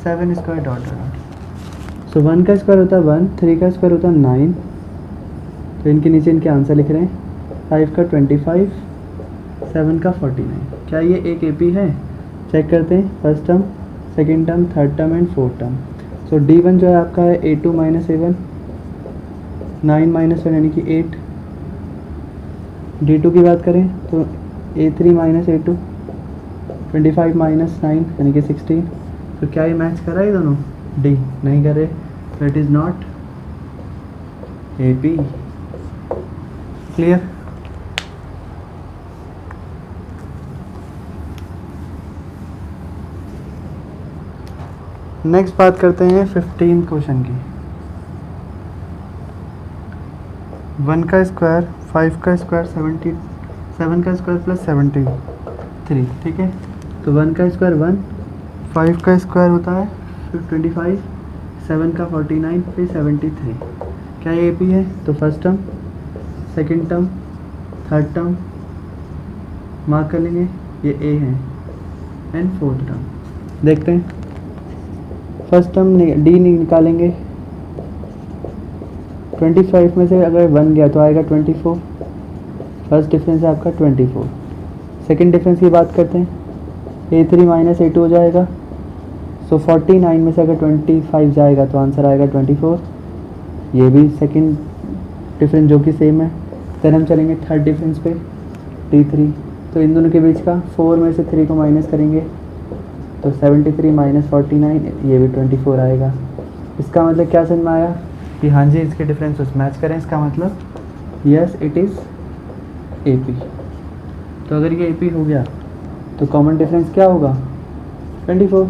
7 square dot dot. So 1 का स्क्वायर होता है 1, 3 का स्क्वायर होता है 9, तो इनके नीचे इनके आंसर लिख रहे हैं। 5 का 25, 7 का 49। क्या ये एक AP है? चेक करते हैं, first term, second term, third term and fourth term. So D1 जो है आपका है A2 माइनस A1, 9 माइनस 1 यानी कि 8। D2 की बात करें तो A3 माइनस A2, 25 माइनस 9 यानी कि 16। तो क्या ये मैच कर रहा है दोनों? डी नहीं कर रहे, तो it is not AP। Clear? Next बात करते हैं 15 क्वेश्चन की। 1 का स्क्वायर, 5 का स्क्वायर, 7 का स्क्वायर प्लस 73, ठीक है। तो 1 का स्क्वायर 1, 5 का स्क्वायर होता है फिर 25, 7 का 49 फिर 73। क्या ये AP है? तो first term, second term, third term mark कर लेंगे, ये A है, एंड फोर्थ टर्म। देखते हैं फर्स्ट टर्म D निकालेंगे। 25 में से अगर 1 गया तो आएगा 24। फर्स्ट डिफरेंस है आपका 24। सेकंड डिफरेंस की बात करते हैं, A3 माइनस A2 हो जाएगा। सो 49 में से अगर 25 जाएगा तो आंसर आएगा 24। ये भी सेकंड डिफरेंस जो कि सेम है। फिर हम चलेंगे थर्ड डिफरेंस पे, D3। तो इन दोनों के बीच का 4 में से 3 को माइनस करेंगे तो 73 माइनस 49, ये भी 24 आएगा। इसका मतलब क्या समझ में आया कि हाँ जी इसके डिफरेंसेस मैच करें, इसका मतलब यस इट इज़ AP। तो अगर ये AP हो गया तो कॉमन डिफरेंस क्या होगा? 24।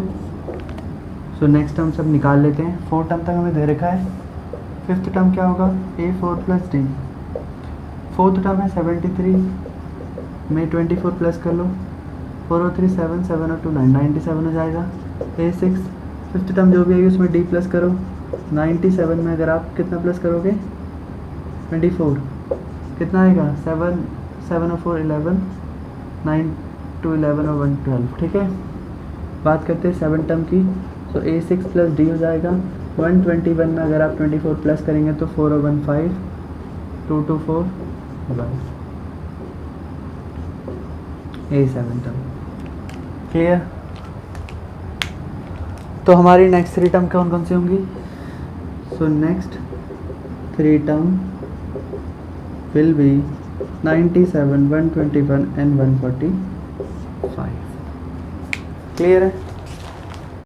सो नेक्स्ट टर्म सब निकाल लेते हैं। फोर्थ टर्म तक हमें दे रखा है। फिफ्थ टर्म क्या होगा? A4 plus D। Fourth term है 73 में 24 प्लस कर लो, 4 और 3 7, 7 और 2 9, 97 हो जाएगा। A6 फिफ्थ टर्म जो भी है उसमें D प्लस करो। 97 में अगर आप कितना प्लस करोगे? 24। कितना आएगा? 7, 7 और 4 11, 9 2 11 और 1 12, ठीक है। बात करते हैं सेवन टर्म की। तो A6 प्लस D हो जाएगा। 121 में अगर आप 24 प्लस करेंगे तो 4 और 1 5, 2 2 4 1। A7 term clear. तो हमारी नेक्स्ट 3 टर्म कौन कौन सी होंगी? So next 3 term will be 97, 121 and 145। Clear है?